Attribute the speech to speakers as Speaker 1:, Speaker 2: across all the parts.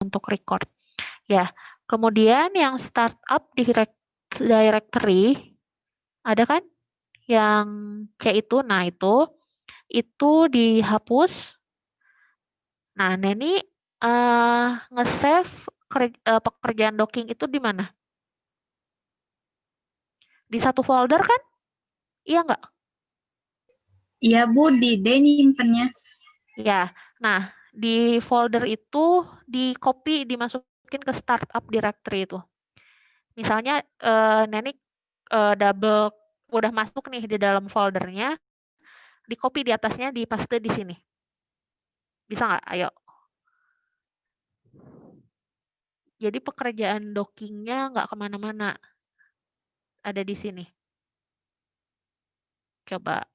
Speaker 1: untuk record. Ya, kemudian yang startup directory ada kan? Yang C itu, nah itu dihapus. Nah, Neni nge-save pekerjaan docking itu di mana? Di satu folder kan? Iya nggak?
Speaker 2: Iya Bu, di D nyimpennya.
Speaker 1: Ya, nah di folder itu di copy dimasukin ke startup directory itu. Misalnya Neni double udah masuk nih di dalam foldernya, di copy di atasnya, di paste di sini. Bisa nggak? Ayo. Jadi pekerjaan dockingnya nggak kemana-mana, ada di sini. Coba.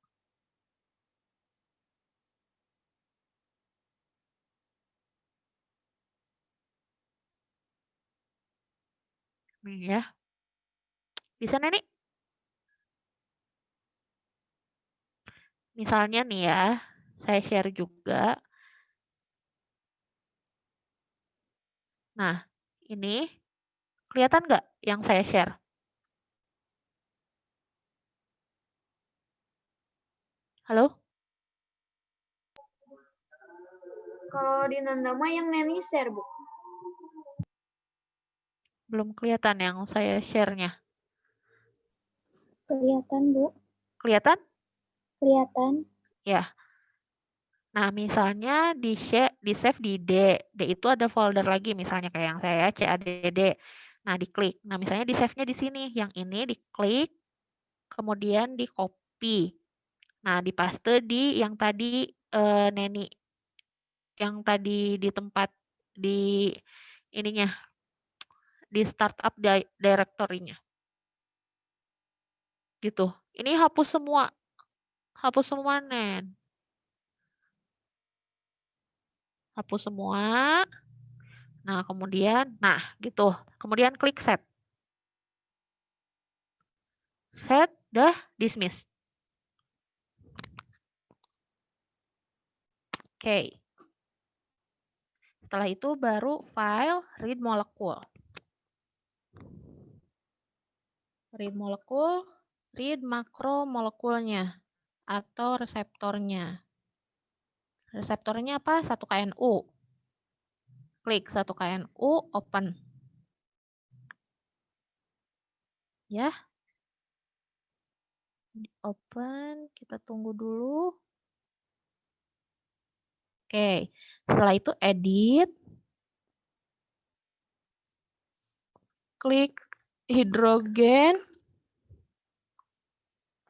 Speaker 1: Nih ya. Bisa Neni? Misalnya nih ya, saya share juga. Nah, ini kelihatan nggak yang saya share? Halo?
Speaker 3: Kalau di Nandama yang Neni share, Bu.
Speaker 1: Belum kelihatan yang saya share-nya.
Speaker 3: Kelihatan, Bu.
Speaker 1: Kelihatan?
Speaker 3: Kelihatan.
Speaker 1: Ya. Nah, misalnya di save di D. D itu ada folder lagi, misalnya kayak yang saya CADD. Nah, diklik. Nah, misalnya di save-nya di sini. Yang ini diklik, kemudian di copy. Nah, dipaste di yang tadi Neni. Yang tadi di tempat di ininya, di startup directory-nya. Gitu. Ini hapus semua. Hapus semua, Nen. Hapus semua. Nah, kemudian, nah gitu. Kemudian klik set. Set, dah dismiss. Oke. Setelah itu baru file read molecule. Read molecule, read makromolekulnya atau reseptornya. Reseptornya apa? 1KNU. Klik 1KNU, open. Ya. Open, kita tunggu dulu. Oke, setelah itu edit. Klik hidrogen.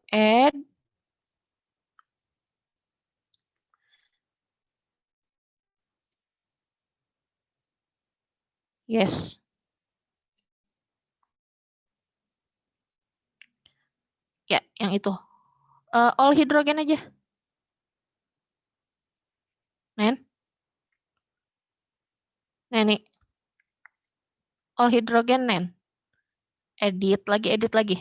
Speaker 1: Add. Yes. Ya, yang itu. All hidrogen aja. Nen. Nih. All hidrogen, Nen. Edit lagi.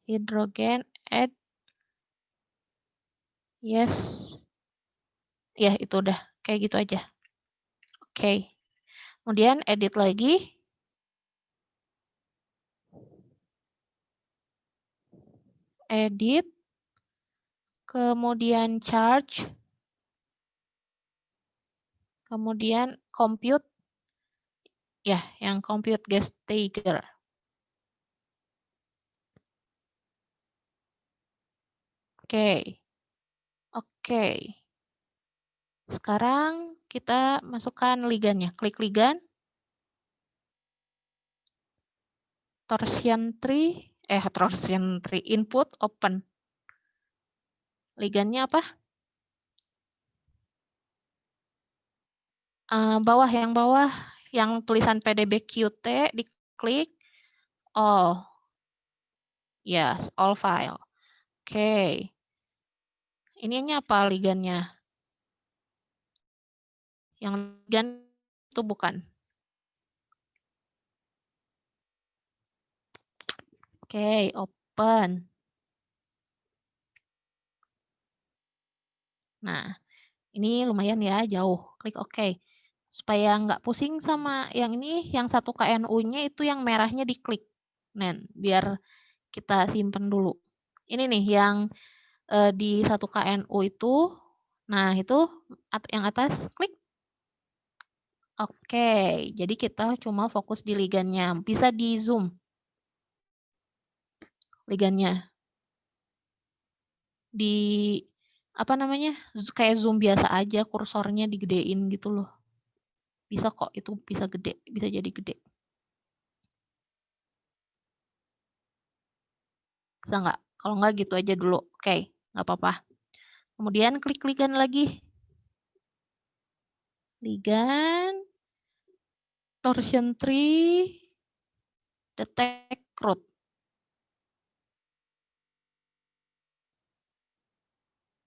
Speaker 1: Hidrogen, add. Yes. Ya, itu udah. Kayak gitu aja. Oke. Kemudian edit lagi. Edit. Kemudian charge. Kemudian compute. Ya, yang compute gas Tiger. Oke. Oke. Sekarang kita masukkan ligannya. Klik ligan. Torsion tree input open. Ligannya apa? Bawah, yang tulisan PDBQT diklik all. Yes, all file. Oke. Ininya apa ligannya? Yang ligan itu bukan. Oke, open. Nah, Ini lumayan ya, jauh. Klik OK. Supaya nggak pusing sama yang ini, yang 1KNU-nya itu yang merahnya diklik. Nen, biar kita simpen dulu. Ini nih yang di 1KNU itu, nah itu yang atas klik. Oke, jadi kita cuma fokus di ligannya. Bisa di zoom ligannya. Di apa namanya? Kayak zoom biasa aja, kursornya digedein gitu loh. Bisa kok, itu bisa gede, bisa jadi gede. Bisa nggak? Kalau nggak gitu aja dulu. Oke, nggak apa-apa. Kemudian klik ligan lagi. Ligan, torsion tree, detect root.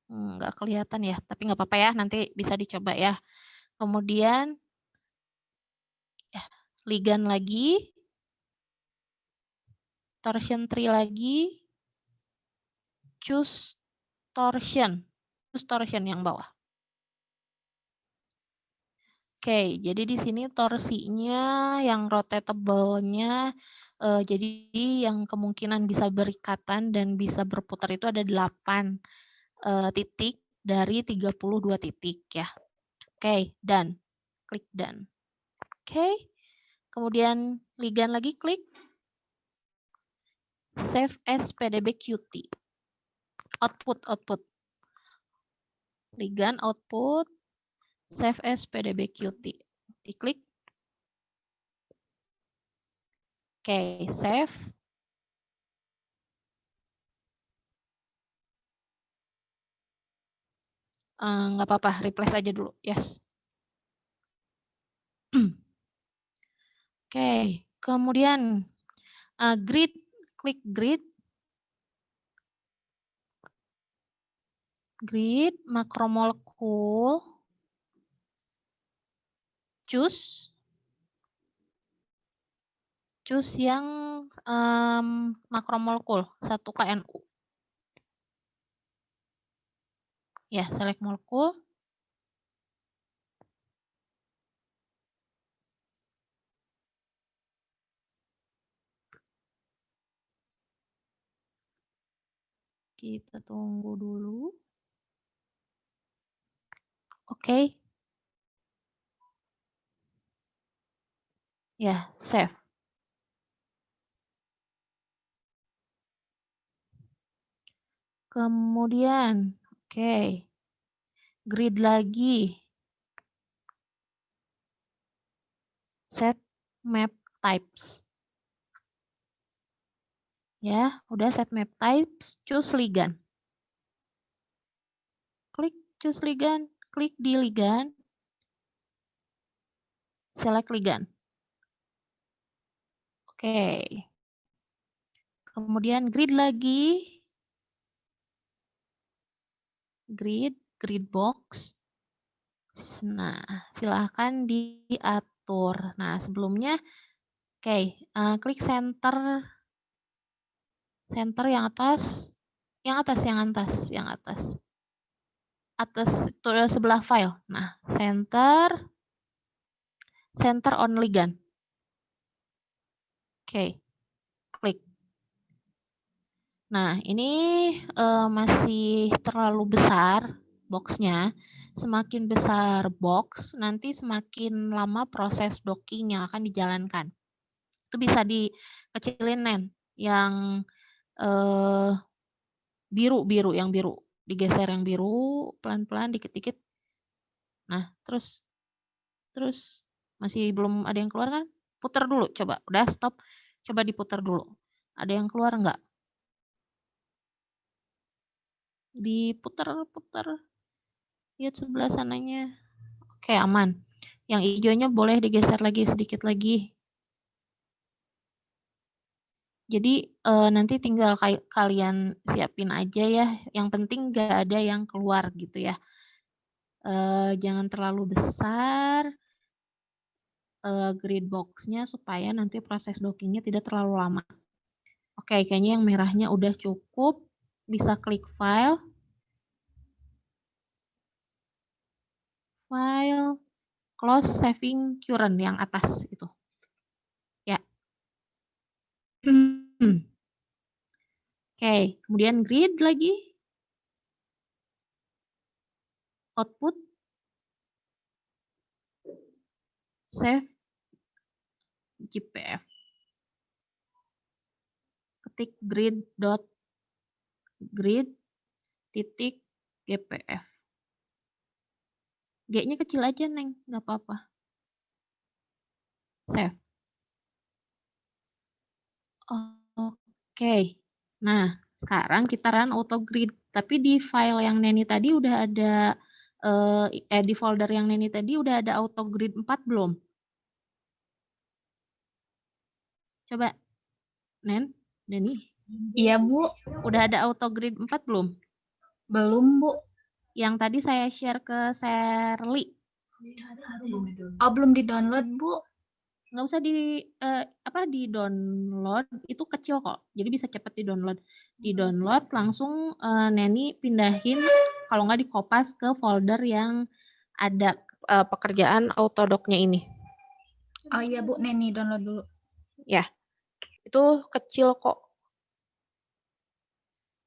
Speaker 1: Nggak kelihatan ya, tapi nggak apa-apa ya, nanti bisa dicoba ya. Kemudian ya, ligan lagi, torsion tree lagi, choose torsion yang bawah. Oke, jadi di sini torsinya yang rotatable-nya jadi yang kemungkinan bisa berikatan dan bisa berputar itu ada 8 titik dari 32 titik ya. Oke, done. Klik done. Oke. Kemudian ligan lagi klik save as PDB-Qt. Output. Ligan output save as PDB-Qt. Diklik. Oke, save. Nggak apa-apa, replace aja dulu. Yes. Oke, kemudian grid, klik grid. Grid, macromolekul. Choose yang makromolekul 1KNU. Ya, select molekul. Kita tunggu dulu. Oke. Ya, save. Kemudian, oke. Grid lagi. Set map types. Ya, udah set map types, choose ligan. Klik choose ligan, klik di ligan. Select ligan. Oke. Kemudian grid lagi. Grid box. Nah, silahkan diatur. Nah, sebelumnya, oke, klik center yang atas, atas itu sebelah file. Nah, center on ligan. Oke, klik. Nah, ini masih terlalu besar boxnya. Semakin besar box, nanti semakin lama proses docking yang akan dijalankan. Itu bisa dikecilin, Nen. Yang biru, digeser yang biru, pelan-pelan, dikit-dikit. Nah, terus masih belum ada yang keluar kan? Putar dulu, coba. Udah, stop. Coba diputar dulu. Ada yang keluar nggak? Diputar. Lihat sebelah sananya. Oke, aman. Yang hijaunya boleh digeser lagi, sedikit lagi. Jadi nanti tinggal kalian siapin aja ya. Yang penting nggak ada yang keluar gitu ya. Jangan terlalu besar grid box-nya supaya nanti proses dockingnya tidak terlalu lama. Oke, kayaknya yang merahnya udah cukup. Bisa klik file. file, close saving current yang atas itu. Ya. Oke, kemudian grid lagi. Output. Save GPF. Ketik grid titik GPF. G-nya kecil aja, Neng. Nggak apa-apa. Save. Oke. Nah, sekarang kita run autogrid. Tapi di file yang Neni tadi udah ada, di folder yang Neni tadi udah ada autogrid 4 belum? Coba, Neni.
Speaker 2: Iya, Bu.
Speaker 1: Udah ada autogrid 4 belum?
Speaker 2: Belum, Bu.
Speaker 1: Yang tadi saya share ke Sherly.
Speaker 2: Oh, belum di-download, Bu.
Speaker 1: Nggak usah di-download, itu kecil kok. Jadi bisa cepet di-download. Di-download langsung Neni pindahin, kalau nggak di-kopas ke folder yang ada pekerjaan Autodoc-nya ini.
Speaker 2: Oh iya, Bu. Neni download dulu.
Speaker 1: Ya, itu kecil kok.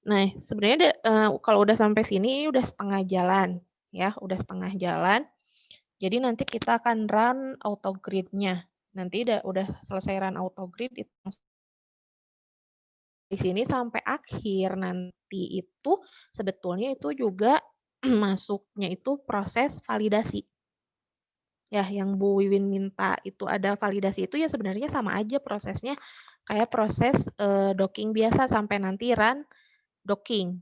Speaker 1: Nah, sebenarnya kalau udah sampai sini, ini udah setengah jalan. Ya, udah setengah jalan. Jadi nanti kita akan run autogrid-nya. Nanti udah selesai run autogrid, itu di sini sampai akhir nanti itu sebetulnya itu juga masuknya itu proses validasi. Ya, yang Bu Wiwin minta itu ada validasi itu ya sebenarnya sama aja prosesnya kayak proses docking biasa sampai nanti run docking.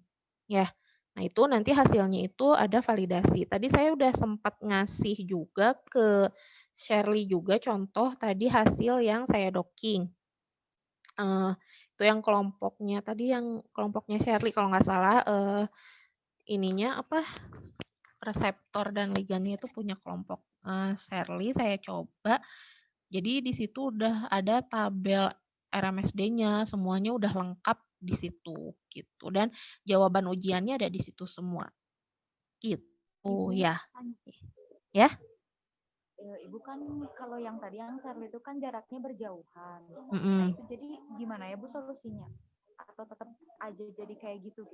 Speaker 1: Ya. Nah, itu nanti hasilnya itu ada validasi. Tadi saya udah sempat ngasih juga ke Sherly juga contoh tadi hasil yang saya docking. Itu yang kelompoknya tadi yang kelompoknya Sherly kalau nggak salah ininya apa reseptor dan ligannya itu punya kelompok Sherly. Saya coba jadi di situ udah ada tabel RMSD-nya, semuanya udah lengkap di situ gitu dan jawaban ujiannya ada di situ semua gitu ya. Ya.
Speaker 4: Ibu kan kalau yang tadi yang Sherly itu kan jaraknya berjauhan.
Speaker 1: Mm-mm.
Speaker 4: Nah itu jadi gimana ya Bu solusinya? Atau tetap aja jadi kayak gitu?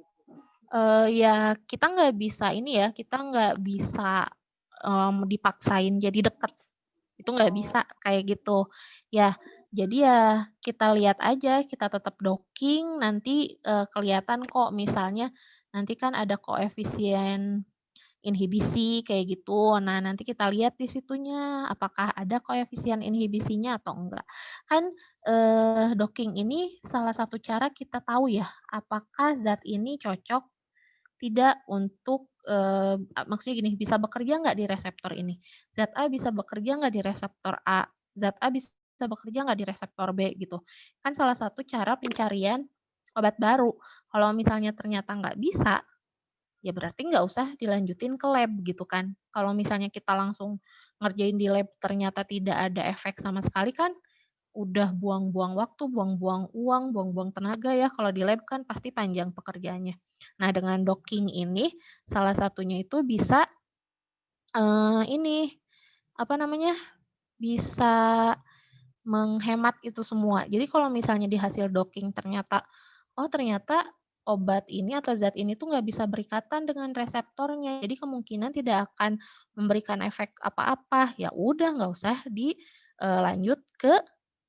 Speaker 1: Ya kita nggak bisa ini ya, kita nggak bisa dipaksain jadi deket. Itu nggak bisa kayak gitu. Ya, jadi ya kita lihat aja, kita tetap docking, nanti kelihatan kok misalnya nanti kan ada koefisien inhibisi kayak gitu. Nah, nanti kita lihat di situnya apakah ada koefisien inhibisinya atau enggak. Kan docking ini salah satu cara kita tahu ya, apakah zat ini cocok tidak untuk maksudnya gini, bisa bekerja nggak di reseptor ini? Zat A bisa bekerja nggak di reseptor A? Zat A bisa bekerja nggak di reseptor B gitu. Kan salah satu cara pencarian obat baru. Kalau misalnya ternyata nggak bisa, ya berarti nggak usah dilanjutin ke lab gitu kan. Kalau misalnya kita langsung ngerjain di lab ternyata tidak ada efek sama sekali kan, udah buang-buang waktu, buang-buang uang, buang-buang tenaga ya. Kalau di lab kan pasti panjang pekerjaannya. Nah, dengan docking ini salah satunya itu bisa ini apa namanya? Bisa menghemat itu semua. Jadi kalau misalnya di hasil docking ternyata ternyata obat ini atau zat ini tuh nggak bisa berikatan dengan reseptornya. Jadi kemungkinan tidak akan memberikan efek apa-apa. Ya udah nggak usah dilanjut ke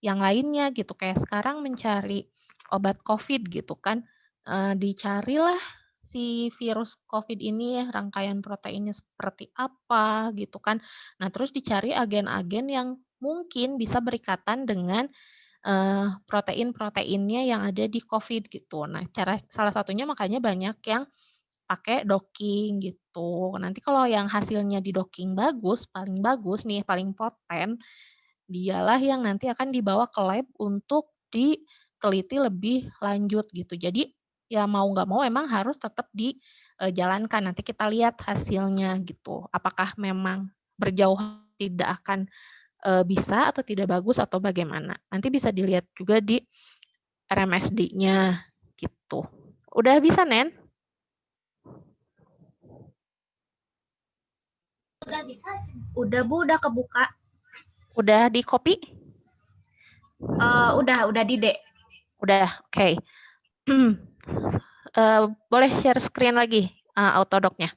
Speaker 1: yang lainnya gitu. Kayak sekarang mencari obat COVID gitu kan. Dicarilah si virus COVID ini rangkaian proteinnya seperti apa gitu kan. Nah, terus dicari agen-agen yang mungkin bisa berikatan dengan protein-proteinnya yang ada di COVID gitu. Nah, salah satunya makanya banyak yang pakai docking gitu. Nanti kalau yang hasilnya di docking bagus, paling bagus nih, paling poten, dialah yang nanti akan dibawa ke lab untuk diteliti lebih lanjut gitu. Jadi ya mau nggak mau emang harus tetap dijalankan. Nanti kita lihat hasilnya gitu. Apakah memang berjauh tidak akan bisa atau tidak bagus atau bagaimana. Nanti bisa dilihat juga di RMSD-nya gitu. Udah bisa, Nen?
Speaker 2: Udah Bu, udah kebuka.
Speaker 1: Udah di copy?
Speaker 2: Udah di D.
Speaker 1: Udah, oke. Boleh share screen lagi Autodoc-nya.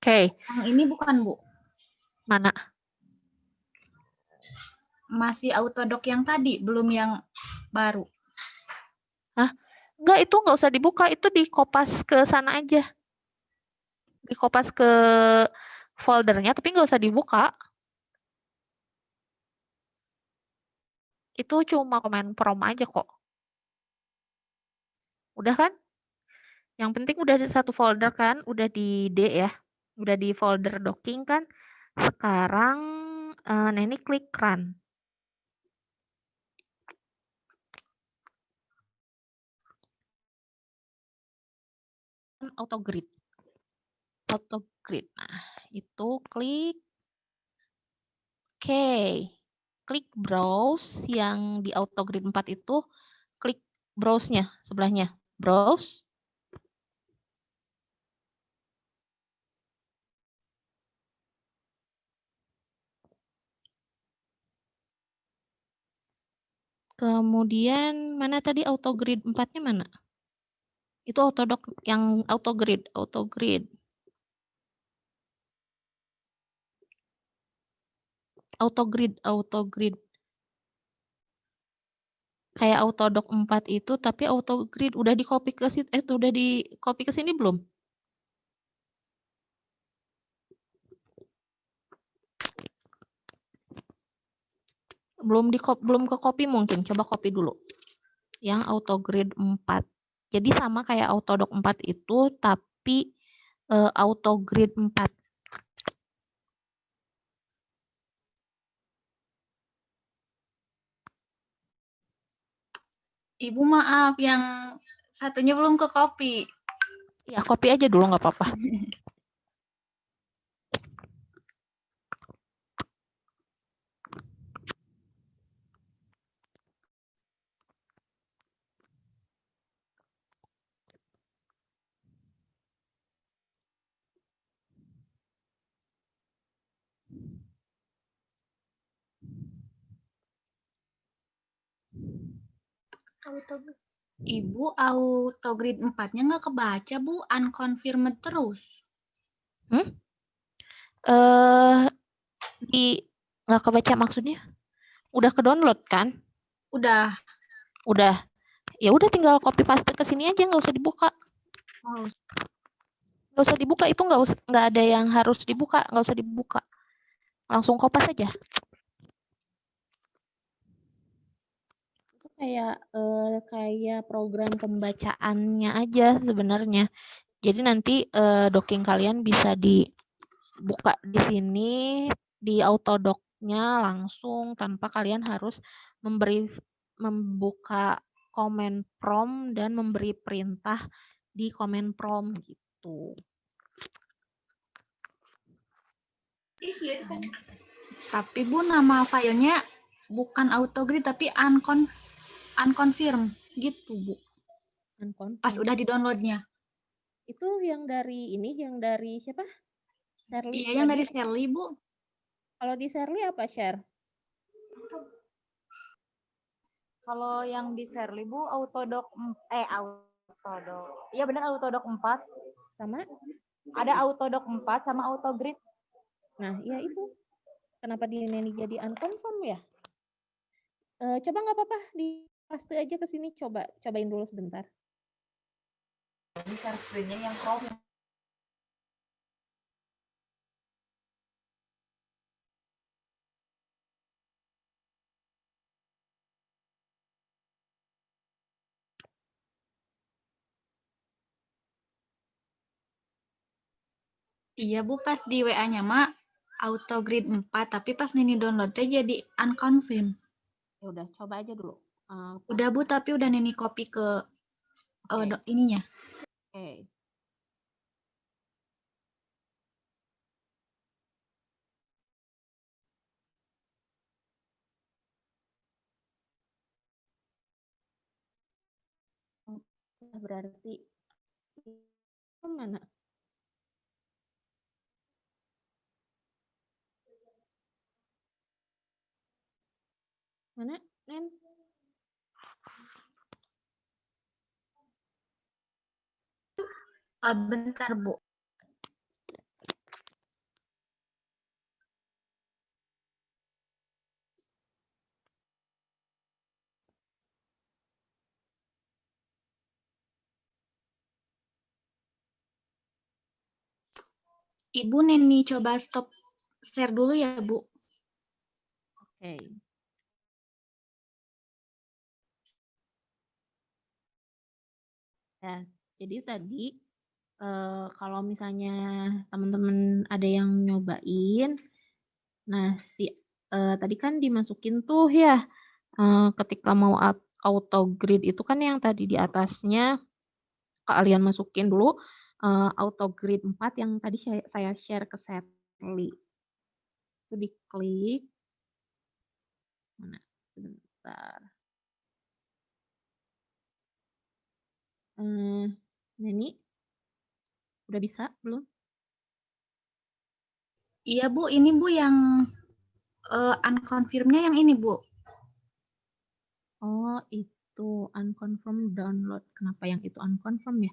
Speaker 1: Oke,
Speaker 2: Yang ini bukan Bu,
Speaker 1: mana?
Speaker 2: masih Autodoc yang tadi, belum yang baru.
Speaker 1: Enggak, itu nggak usah dibuka, itu dikopas ke sana aja. Dikopas ke foldernya, tapi nggak usah dibuka. Itu cuma command prompt aja kok. Udah kan? Yang penting udah ada satu folder kan, udah di D ya. Udah di folder docking kan. Sekarang Neni klik run. Autogrid. Autogrid. Nah, itu klik. Oke. Klik browse yang di Autogrid 4 itu, klik browse-nya sebelahnya. Browse. Kemudian mana tadi Autogrid 4-nya mana? Itu Autodoc yang Autogrid. Autogrid. Kayak Autodoc 4 itu, tapi Autogrid udah di copy ke sini belum? Belum ke copy mungkin. Coba copy dulu. Yang Autogrid 4. Jadi sama kayak Autodoc 4 itu, tapi Autogrid 4.
Speaker 2: Ibu maaf, yang satunya belum ke copy.
Speaker 1: Ya, copy aja dulu nggak apa-apa.
Speaker 2: Ibu, Autogrid 4-nya nggak kebaca, Bu. Unconfirmed terus.
Speaker 1: Nggak kebaca maksudnya? Udah ke download kan?
Speaker 2: Udah.
Speaker 1: Ya udah tinggal copy paste ke sini aja, nggak usah dibuka.
Speaker 2: Oh,
Speaker 1: Nggak usah dibuka, itu nggak ada yang harus dibuka, nggak usah dibuka. Langsung kopas aja. Itu kayak program pembacaannya aja sebenarnya. Jadi nanti docking kalian bisa dibuka di sini di Autodoc-nya langsung tanpa kalian harus membuka command prompt dan memberi perintah di command prompt gitu.
Speaker 2: tapi Bu, nama filenya bukan Autogrid tapi unconfirmed gitu, Bu. Pas udah di downloadnya.
Speaker 1: Itu yang dari siapa? Shirley.
Speaker 2: Iya, yang dari Shirley, Bu.
Speaker 1: Kalau di Shirley apa, Share?
Speaker 4: Kalau yang di Shirley Bu, Autodoc. Iya benar, Autodoc 4.
Speaker 1: Sama?
Speaker 4: Ada Autodoc 4 sama Autogrid.
Speaker 1: Nah, ya itu. Kenapa di Neni jadi unconfirm ya? Coba nggak apa-apa, di paste aja ke sini, cobain dulu sebentar.
Speaker 2: Ini share screen-nya yang Chrome. Iya, Bu, pas di WA-nya mah Autogrid 4, tapi pas Nini download-nya jadi unconfirmed.
Speaker 1: Ya udah, coba aja dulu.
Speaker 2: Udah, Bu, tapi udah Nini copy ke ininya.
Speaker 1: Oke. berarti. Mana? Mana, Nen?
Speaker 2: Bentar, Bu. Ibu Neni coba stop share dulu ya, Bu.
Speaker 1: Oke. Ya, jadi tadi kalau misalnya teman-teman ada yang nyobain, nah tadi kan dimasukin tuh ya, ketika mau auto grid itu kan yang tadi di atasnya kalian masukin dulu auto grid 4 yang tadi saya share ke Sally. Itu diklik. Mana? Sebentar. Neni, udah bisa belum?
Speaker 2: Iya, Bu. Ini, Bu, yang unconfirm-nya yang ini, Bu.
Speaker 1: Oh, itu unconfirmed download. Kenapa yang itu unconfirmed ya?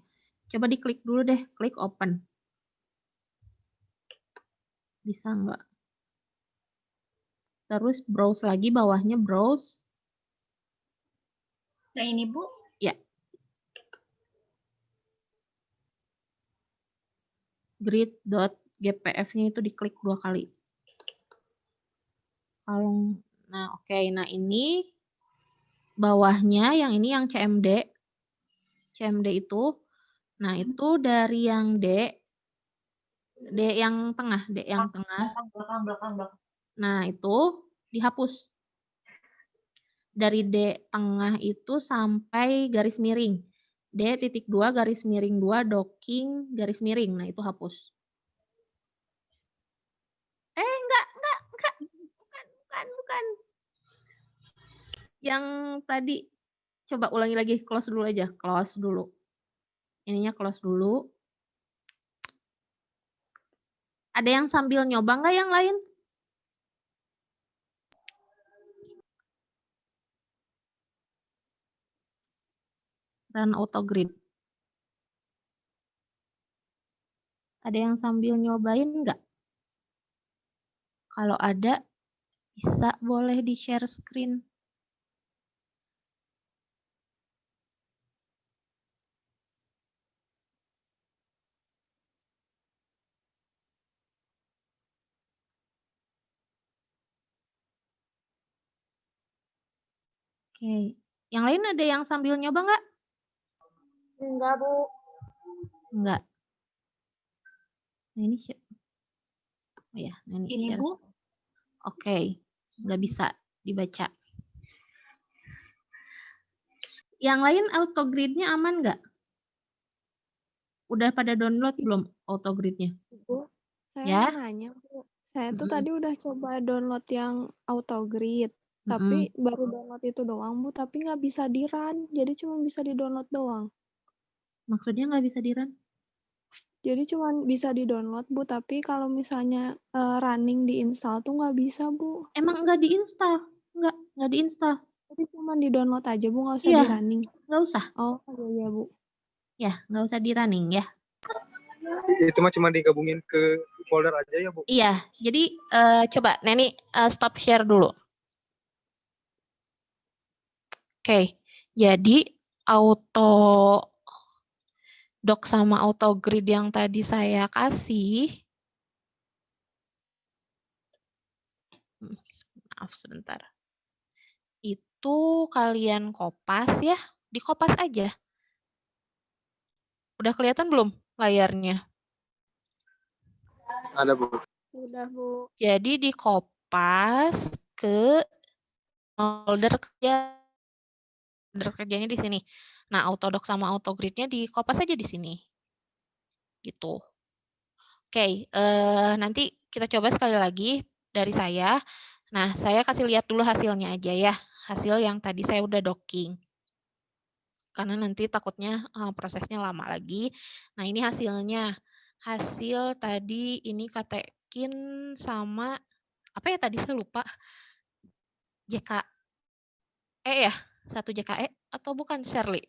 Speaker 1: Coba diklik dulu deh, klik open. Bisa nggak? Terus browse lagi, bawahnya browse.
Speaker 2: Nah, ini, Bu.
Speaker 1: Ya. Grid.gpf-nya itu diklik 2 kali. Nah, oke. Nah, ini bawahnya yang ini yang CMD. CMD itu. Nah, itu dari yang D yang tengah, D yang tengah.
Speaker 2: Belakang.
Speaker 1: Nah, itu dihapus. Dari D tengah itu sampai garis miring. D.2 garis miring 2 docking garis miring. Nah, itu hapus. Enggak. Bukan. Yang tadi coba ulangi lagi, close dulu aja, close dulu. Ininya close dulu. Ada yang sambil nyoba nggak yang lain? Run auto grid. Ada yang sambil nyobain nggak? Kalau ada, bisa boleh di share screen. Oke. Yang lain ada yang sambil nyoba nggak?
Speaker 3: Enggak, Bu.
Speaker 1: Enggak. Nah, ini share. Oh ya,
Speaker 2: Ini,
Speaker 1: share.
Speaker 2: Bu.
Speaker 1: Oke. Nggak bisa dibaca. Yang lain auto grid-nya aman nggak? Udah pada download belum auto grid-nya?
Speaker 5: Bu,
Speaker 1: Ya?
Speaker 5: saya mau nanya, Bu. Saya tuh tadi udah coba download yang auto grid, tapi baru download itu doang, Bu, tapi nggak bisa di-run, jadi cuma bisa di-download doang.
Speaker 1: Maksudnya nggak bisa di-run?
Speaker 5: Jadi cuma bisa di-download, Bu, tapi kalau misalnya running di-install tuh nggak bisa, Bu.
Speaker 1: Emang nggak diinstal? Nggak diinstal.
Speaker 5: Jadi cuma di-download aja, Bu, nggak usah
Speaker 1: Iya,
Speaker 5: di-running.
Speaker 1: nggak usah.
Speaker 5: Oh, iya, Bu.
Speaker 1: Ya, nggak usah di-running ya.
Speaker 6: Itu mah cuma digabungin ke folder aja ya, Bu?
Speaker 1: Iya, jadi coba Neni stop share dulu. Oke, jadi auto doc sama auto grid yang tadi saya kasih. Maaf sebentar. Itu kalian kopas ya, dikopas aja. Udah kelihatan belum layarnya?
Speaker 6: Ada, Bu.
Speaker 5: Udah, Bu.
Speaker 1: Jadi dikopas ke folder kerjanya di sini. Nah, autodoc sama autogridnya dikopas aja di sini. Gitu. Oke, nanti kita coba sekali lagi dari saya. Nah, saya kasih lihat dulu hasilnya aja ya. Hasil yang tadi saya udah docking. karena nanti takutnya prosesnya lama lagi. Nah, ini hasilnya. Hasil tadi ini katekin sama apa ya tadi saya lupa. JKE ya? 1 JKE atau bukan Shirley?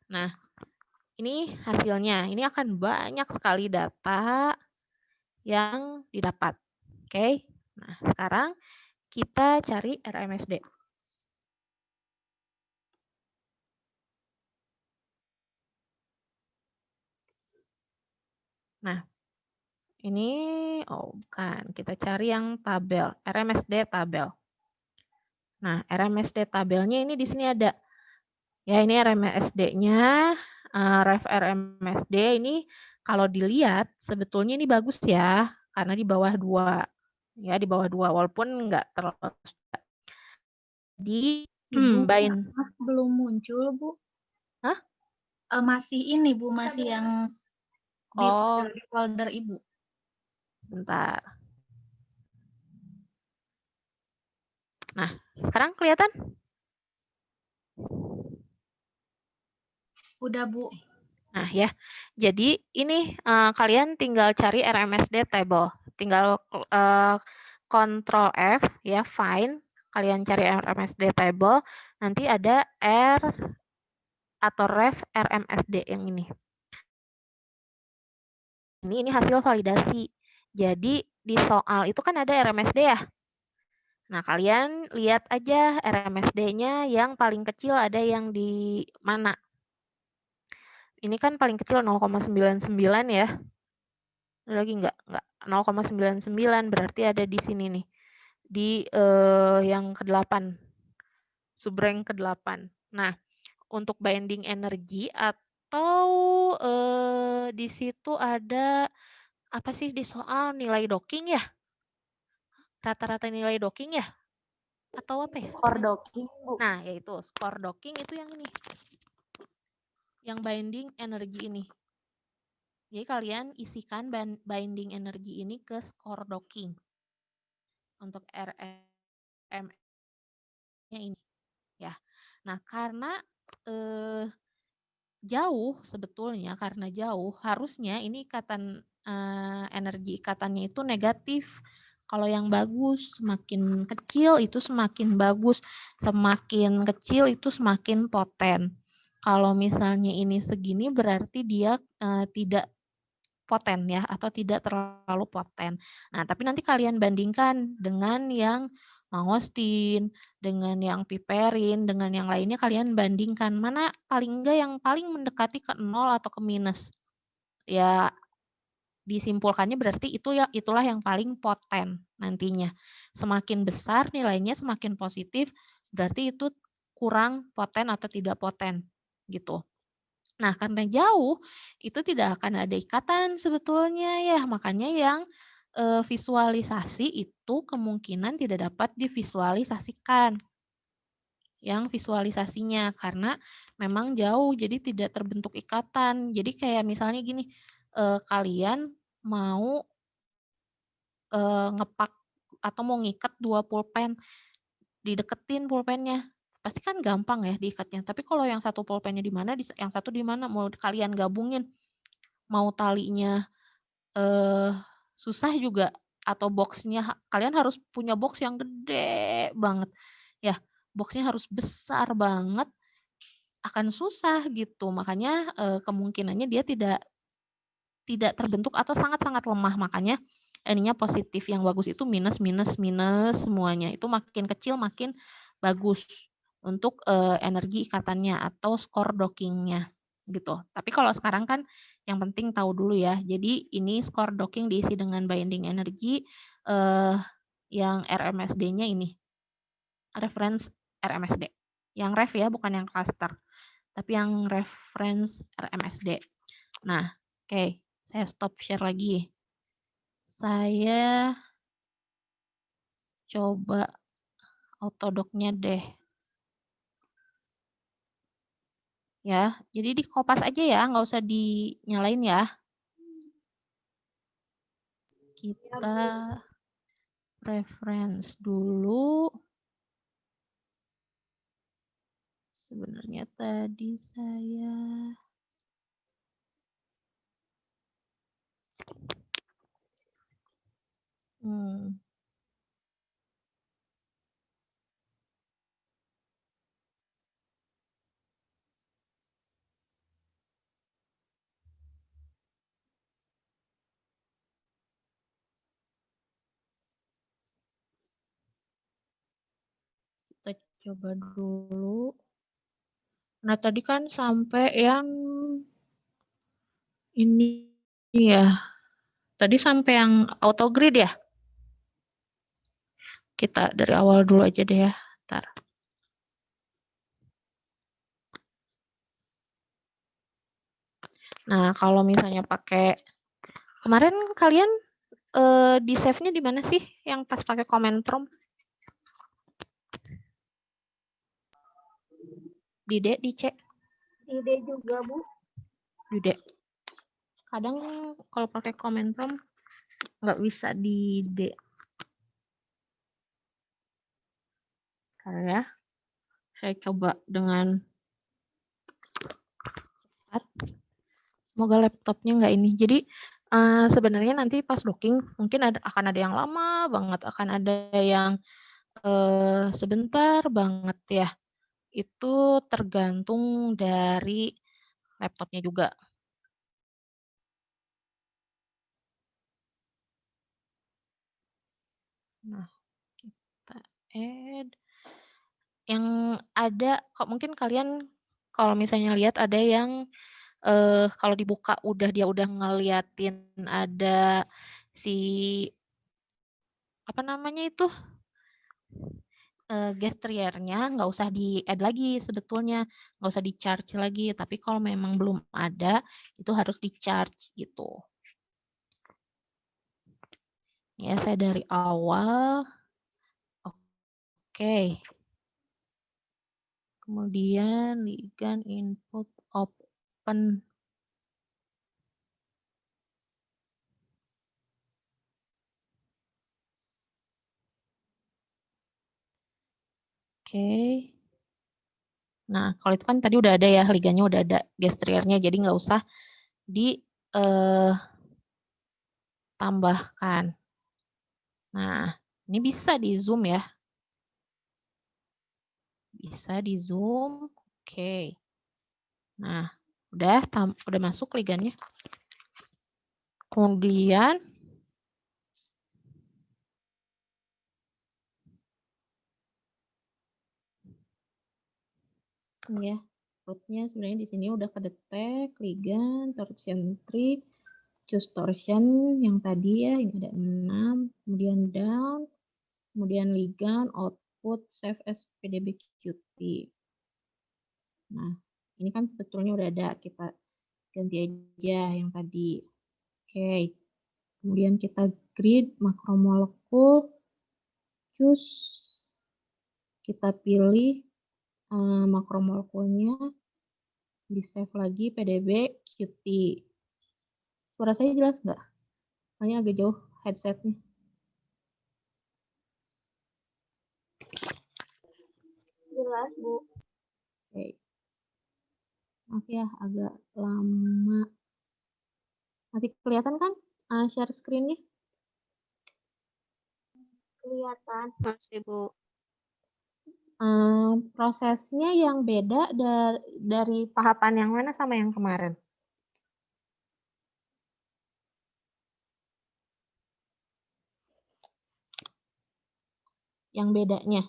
Speaker 1: Nah, ini hasilnya. Ini akan banyak sekali data yang didapat. Oke. Nah, sekarang kita cari RMSD. Nah, ini bukan. Kita cari yang tabel, RMSD tabel. Nah, RMSD tabelnya ini di sini ada. Ya, ini RMSD-nya, ref RMSD ini kalau dilihat sebetulnya ini bagus ya, karena di bawah 2. Ya, di bawah 2 walaupun enggak terlalu. Di
Speaker 2: Ibu,
Speaker 1: Bain.
Speaker 2: maaf, belum muncul, Bu.
Speaker 1: Hah?
Speaker 2: Masih ini, Bu, masih yang di folder Ibu.
Speaker 1: Sebentar. Nah, sekarang kelihatan?
Speaker 2: Udah, Bu.
Speaker 1: Nah, ya. Jadi ini kalian tinggal cari RMSD table. Tinggal Ctrl F ya, find. Kalian cari RMSD table, nanti ada R atau ref RMSD yang ini. Ini hasil validasi. Jadi di soal itu kan ada RMSD ya. Nah, kalian lihat aja RMSD-nya yang paling kecil ada yang di mana. Ini kan paling kecil 0,99 ya. Ada lagi enggak? 0,99 berarti ada di sini nih. Di yang ke-8. Subrank ke-8. Nah, untuk binding energy atau di situ ada apa sih di soal nilai docking ya? Rata-rata nilai docking ya? Atau apa ya?
Speaker 4: Skor docking, Bu.
Speaker 1: Nah, yaitu skor docking itu yang ini. Yang binding energy ini. Jadi kalian isikan binding energy ini ke skor docking. Untuk RM-nya ini. Ya. Nah, karena jauh sebetulnya, karena jauh, harusnya ini ikatan energi ikatannya itu negatif. Kalau yang bagus, semakin kecil itu semakin bagus, semakin kecil itu semakin poten. Kalau misalnya ini segini berarti dia tidak poten ya, atau tidak terlalu poten. Nah, tapi nanti kalian bandingkan dengan yang mangostin, dengan yang piperin, dengan yang lainnya kalian bandingkan mana paling enggak yang paling mendekati ke 0 atau ke minus. Ya, disimpulkannya berarti itulah yang paling poten nantinya. Semakin besar nilainya, semakin positif, berarti itu kurang poten atau tidak poten gitu. Nah, karena jauh itu tidak akan ada ikatan sebetulnya ya, makanya yang visualisasi itu kemungkinan tidak dapat divisualisasikan. Yang visualisasinya karena memang jauh jadi tidak terbentuk ikatan. Jadi kayak misalnya gini, kalian mau ngepak atau mau ngikat 2 pulpen, dideketin pulpennya. Pasti kan gampang ya diikatnya. Tapi kalau yang satu pulpennya di mana, yang satu di mana, mau kalian gabungin, mau talinya susah juga atau boxnya kalian harus punya box yang gede banget. Ya, boxnya harus besar banget, akan susah gitu. Makanya kemungkinannya dia tidak terbentuk atau sangat-sangat lemah. Makanya ininya positif, yang bagus itu minus, minus, minus semuanya. Itu makin kecil makin bagus untuk energi ikatannya atau skor dockingnya gitu. Tapi kalau sekarang kan yang penting tahu dulu ya. Jadi ini skor docking diisi dengan binding energi yang RMSD-nya ini. Reference RMSD. Yang ref ya, bukan yang cluster. Tapi yang reference RMSD. Nah, oke. Saya stop share lagi. Saya coba autodoc-nya deh. Ya, jadi di kopas aja ya, nggak usah dinyalain ya. Kita reference dulu. Sebenarnya tadi saya kita coba dulu. Nah, tadi kan sampai yang ini ya. Tadi sampai yang auto grid ya. Kita dari awal dulu aja deh ya. Ntar. Nah, kalau misalnya pakai kemarin kalian di save-nya di mana sih yang pas pakai command prompt? Di D, di C?
Speaker 3: Di D juga, Bu.
Speaker 1: Di D. Kadang kalau pakai command prompt nggak bisa di D. Karena ya, saya coba dengan cepat. Semoga laptopnya nggak ini. Jadi sebenarnya nanti pas docking mungkin akan ada yang lama banget, akan ada yang sebentar banget ya. Itu tergantung dari laptopnya juga. Nah, kita add. Yang ada, kok mungkin kalian kalau misalnya lihat ada yang kalau dibuka dia udah ngeliatin ada si apa namanya itu gestriernya nggak usah di add lagi sebetulnya, nggak usah di charge lagi. Tapi kalau memang belum ada itu harus di charge gitu. Ya, saya dari awal. Oke. Kemudian ligan input open. Oke. Nah, kalau itu kan tadi udah ada ya, liganya udah ada gestriernya, jadi nggak usah ditambahkan. Nah, ini bisa di zoom ya. Bisa di zoom. Oke. Nah, udah masuk ligannya. Kemudian ini ya, rootnya sebenarnya di sini udah kedetek ligan, torsion tree, choose torsion yang tadi ya, ini ada 6, kemudian down, kemudian ligan, output, save as pdbqt. Nah, ini kan sebetulnya udah ada, kita ganti aja yang tadi. Oke, kemudian kita grid makromolekul, choose, kita pilih makromolekulnya, di save lagi pdbqt. Suara saya jelas nggak? Soalnya agak jauh headsetnya.
Speaker 3: Jelas, Bu.
Speaker 1: Oke. Maaf ya, agak lama. Masih kelihatan kan share screen-nya?
Speaker 3: Kelihatan.
Speaker 1: Masih, Bu. Prosesnya yang beda dari tahapan yang mana sama yang kemarin? Yang bedanya?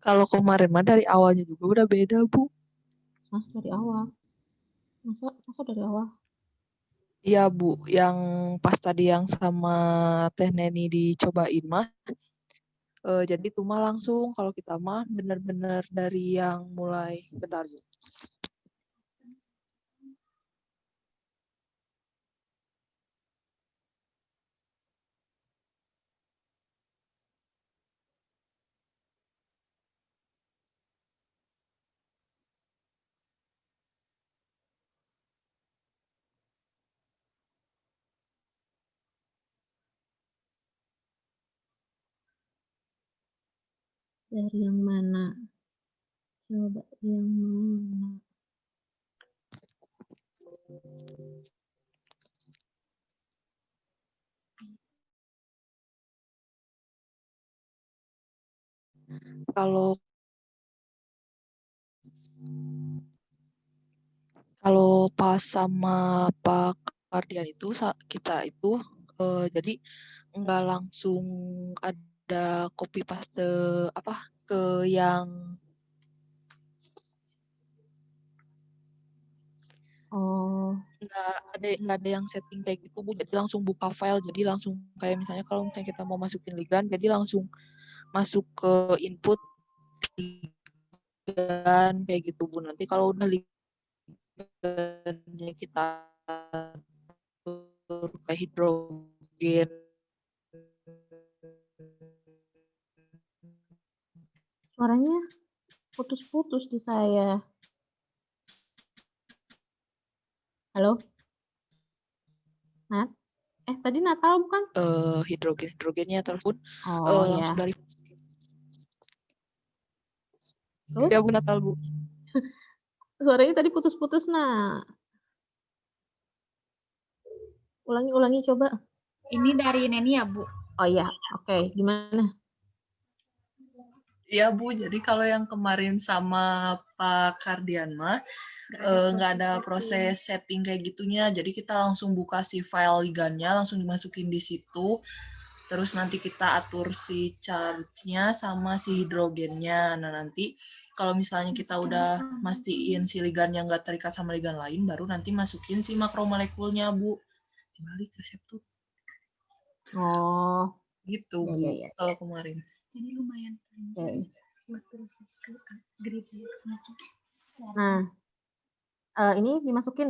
Speaker 7: Kalau kemarin mah dari awalnya juga udah beda, Bu.
Speaker 1: Hah, dari awal? Masa dari awal?
Speaker 7: Iya, Bu. Yang pas tadi yang sama Teh Neni dicobain mah, jadi itu mah langsung. Kalau kita mah bener-bener dari yang mulai, bentar, Bu.
Speaker 1: Dari yang mana? Coba yang mana?
Speaker 7: Kalau kalau pas sama Pak Kardian itu kita itu jadi nggak langsung ada copy paste apa ke yang nggak ada yang setting kayak gitu Bu, jadi langsung buka file, jadi langsung kayak misalnya kalau misalnya kita mau masukin ligan, jadi langsung masuk ke input ligan kayak gitu Bu. Nanti kalau udah ligannya kita kayak hidrogen.
Speaker 1: Suaranya putus-putus di saya. Halo? Nat? Tadi Natal bukan?
Speaker 7: Hidrogennya telepon
Speaker 1: Oh
Speaker 7: langsung
Speaker 1: ya.
Speaker 7: dari
Speaker 1: Terus?
Speaker 7: ya Bu Natal Bu.
Speaker 1: Suaranya tadi putus-putus, nah. Ulangi coba.
Speaker 2: Ini dari Neni ya, Bu?
Speaker 1: Oh ya, oke. Gimana?
Speaker 8: Iya Bu, jadi kalau yang kemarin sama Pak Kardian mah nggak ada proses setting kayak gitunya. Jadi kita langsung buka si file ligannya, langsung dimasukin di situ. Terus nanti kita atur si charge-nya sama si hidrogennya. Nah nanti kalau misalnya kita udah mastiin si ligannya nggak terikat sama ligan lain, baru nanti masukin si makromolekulnya Bu. Dibalik resep tuh.
Speaker 1: Oh.
Speaker 8: Gitu Bu,
Speaker 1: Ya.
Speaker 8: kalau kemarin.
Speaker 2: Jadi lumayan panjang buat proses ke grid.
Speaker 1: Nah, ini dimasukin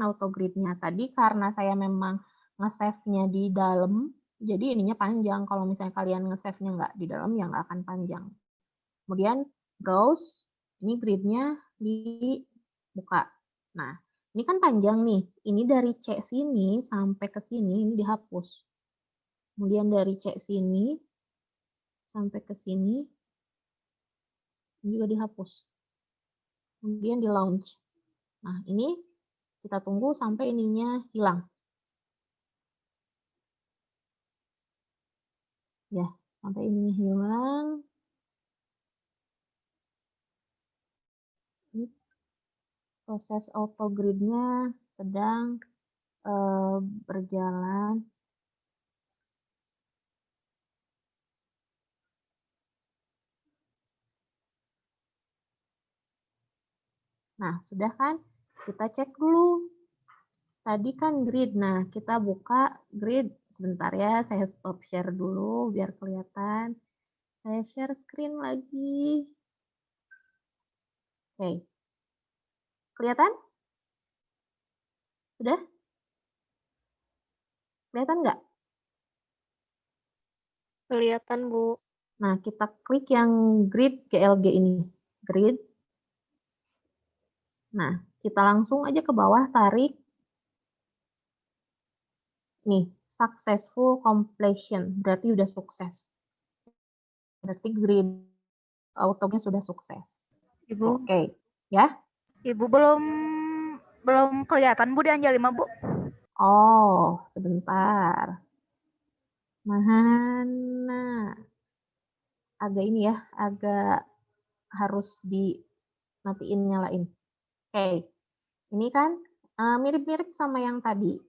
Speaker 1: auto grid-nya. Tadi karena saya memang nge-save-nya di dalam, jadi ininya panjang. Kalau misalnya kalian nge-save-nya nggak di dalam, ya nggak akan panjang. Kemudian browse, ini grid-nya dibuka. Nah, ini kan panjang nih. Ini dari C sini sampai ke sini, ini dihapus. Kemudian dari C sini sampai ke sini, ini juga dihapus. Kemudian di launch. Nah, ini kita tunggu sampai ininya hilang. Ya, sampai ininya hilang. Ini proses auto grid-nya sedang berjalan. Nah, sudah kan? Kita cek dulu. Tadi kan grid. Nah, kita buka grid. Sebentar ya, saya stop share dulu biar kelihatan. Saya share screen lagi. Oke. Kelihatan? Sudah? Kelihatan nggak?
Speaker 5: Kelihatan, Bu.
Speaker 1: Nah, kita klik yang grid GLG ini. Grid. Nah, kita langsung aja ke bawah, tarik. Nih, successful completion. Berarti udah sukses. Berarti grid autonya sudah sukses.
Speaker 4: Ibu.
Speaker 1: Oke. Ya?
Speaker 4: Ibu belum kelihatan Bu di Anja 5, Bu.
Speaker 1: Oh, sebentar. Mana? Agak ini ya, agak harus dimatiin nyalain. Oke. Ini kan mirip-mirip sama yang tadi.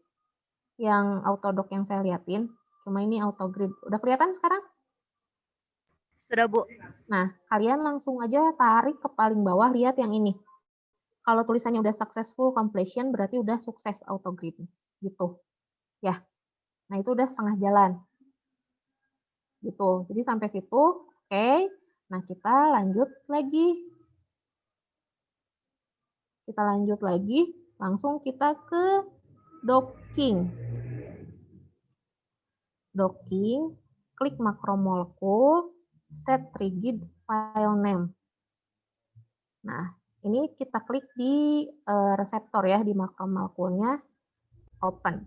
Speaker 1: Yang autodoc yang saya liatin. Cuma ini auto grid. Udah kelihatan sekarang?
Speaker 4: Sudah, Bu.
Speaker 1: Nah, kalian langsung aja tarik ke paling bawah, lihat yang ini. Kalau tulisannya udah successful completion, berarti udah sukses auto grid. Gitu. Ya. Nah, itu udah setengah jalan. Gitu. Jadi sampai situ, oke. Nah, kita lanjut lagi. Kita lanjut lagi. Langsung kita ke docking. Docking, klik makromolekul, set rigid file name. Nah, ini kita klik di reseptor ya, di makromolekulnya, open.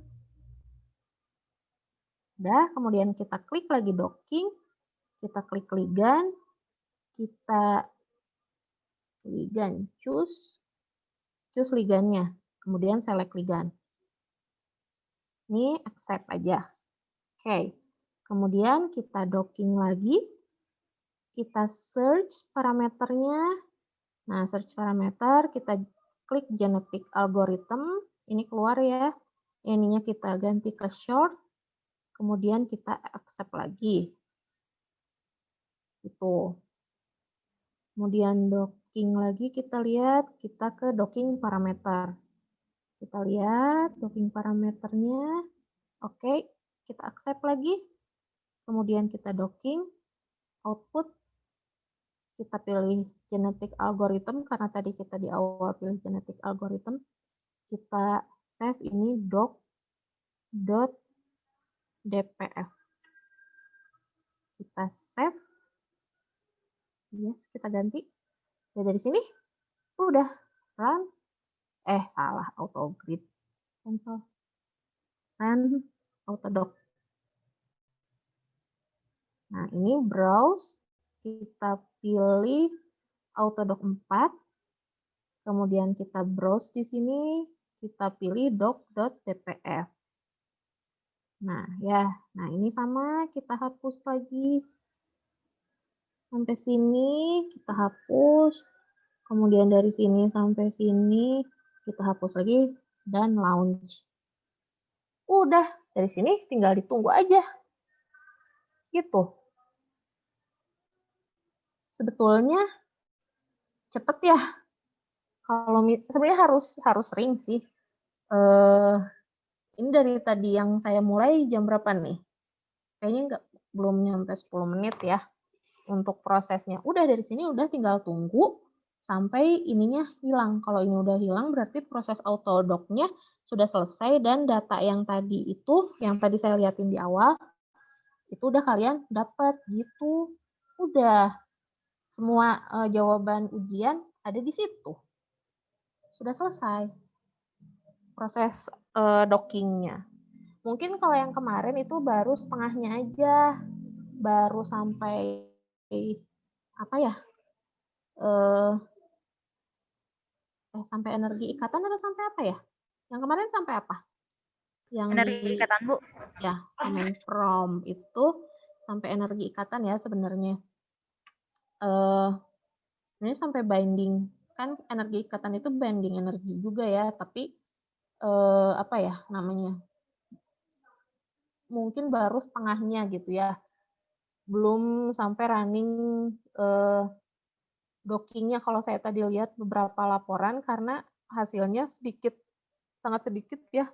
Speaker 1: Udah, kemudian kita klik lagi docking, kita klik ligan, kita ligand, choose ligannya, kemudian select ligand. Ini accept aja. Oke, kemudian kita docking lagi, kita search parameternya. Nah, search parameter, kita klik genetic algorithm, ini keluar ya. Ininya kita ganti ke short, kemudian kita accept lagi. Itu. Kemudian docking lagi, kita lihat, kita ke docking parameter. Kita lihat docking parameternya. Oke, kita accept lagi. Kemudian kita docking, output, kita pilih genetic algorithm, karena tadi kita di awal pilih genetic algorithm. Kita save ini doc.dpf. Kita save. Yes, kita ganti. Ya, dari sini udah run. Salah, autogrid. Cancel. Run autodoc. Nah, ini browse. Kita pilih autodoc 4. Kemudian kita browse di sini, kita pilih doc.dpf. Nah, ya. Nah, ini sama, kita hapus lagi. Sampai sini kita hapus. Kemudian dari sini sampai sini kita hapus lagi dan launch. Udah, dari sini tinggal ditunggu aja. Gitu. Sebetulnya cepet ya. Kalau sebenarnya harus ring sih. Ini dari tadi yang saya mulai jam berapa nih? Kayaknya belum nyampe 10 menit ya untuk prosesnya. Udah dari sini udah tinggal tunggu sampai ininya hilang. Kalau ini udah hilang berarti proses autodoc-nya sudah selesai dan data yang tadi itu, yang tadi saya liatin di awal, itu udah kalian dapat gitu. Udah. Semua jawaban ujian ada di situ. Sudah selesai proses dockingnya. Mungkin kalau yang kemarin itu baru setengahnya aja, baru sampai apa ya? Sampai energi ikatan atau sampai apa ya? Yang kemarin sampai apa? Yang
Speaker 4: Energi ikatan, Bu.
Speaker 1: Ya, command prompt itu sampai energi ikatan ya sebenarnya. Ini sampai binding, kan energi ikatan itu binding energi juga ya, tapi apa ya namanya? Mungkin baru setengahnya gitu ya. Belum sampai running dockingnya kalau saya tadi lihat beberapa laporan karena hasilnya sangat sedikit ya.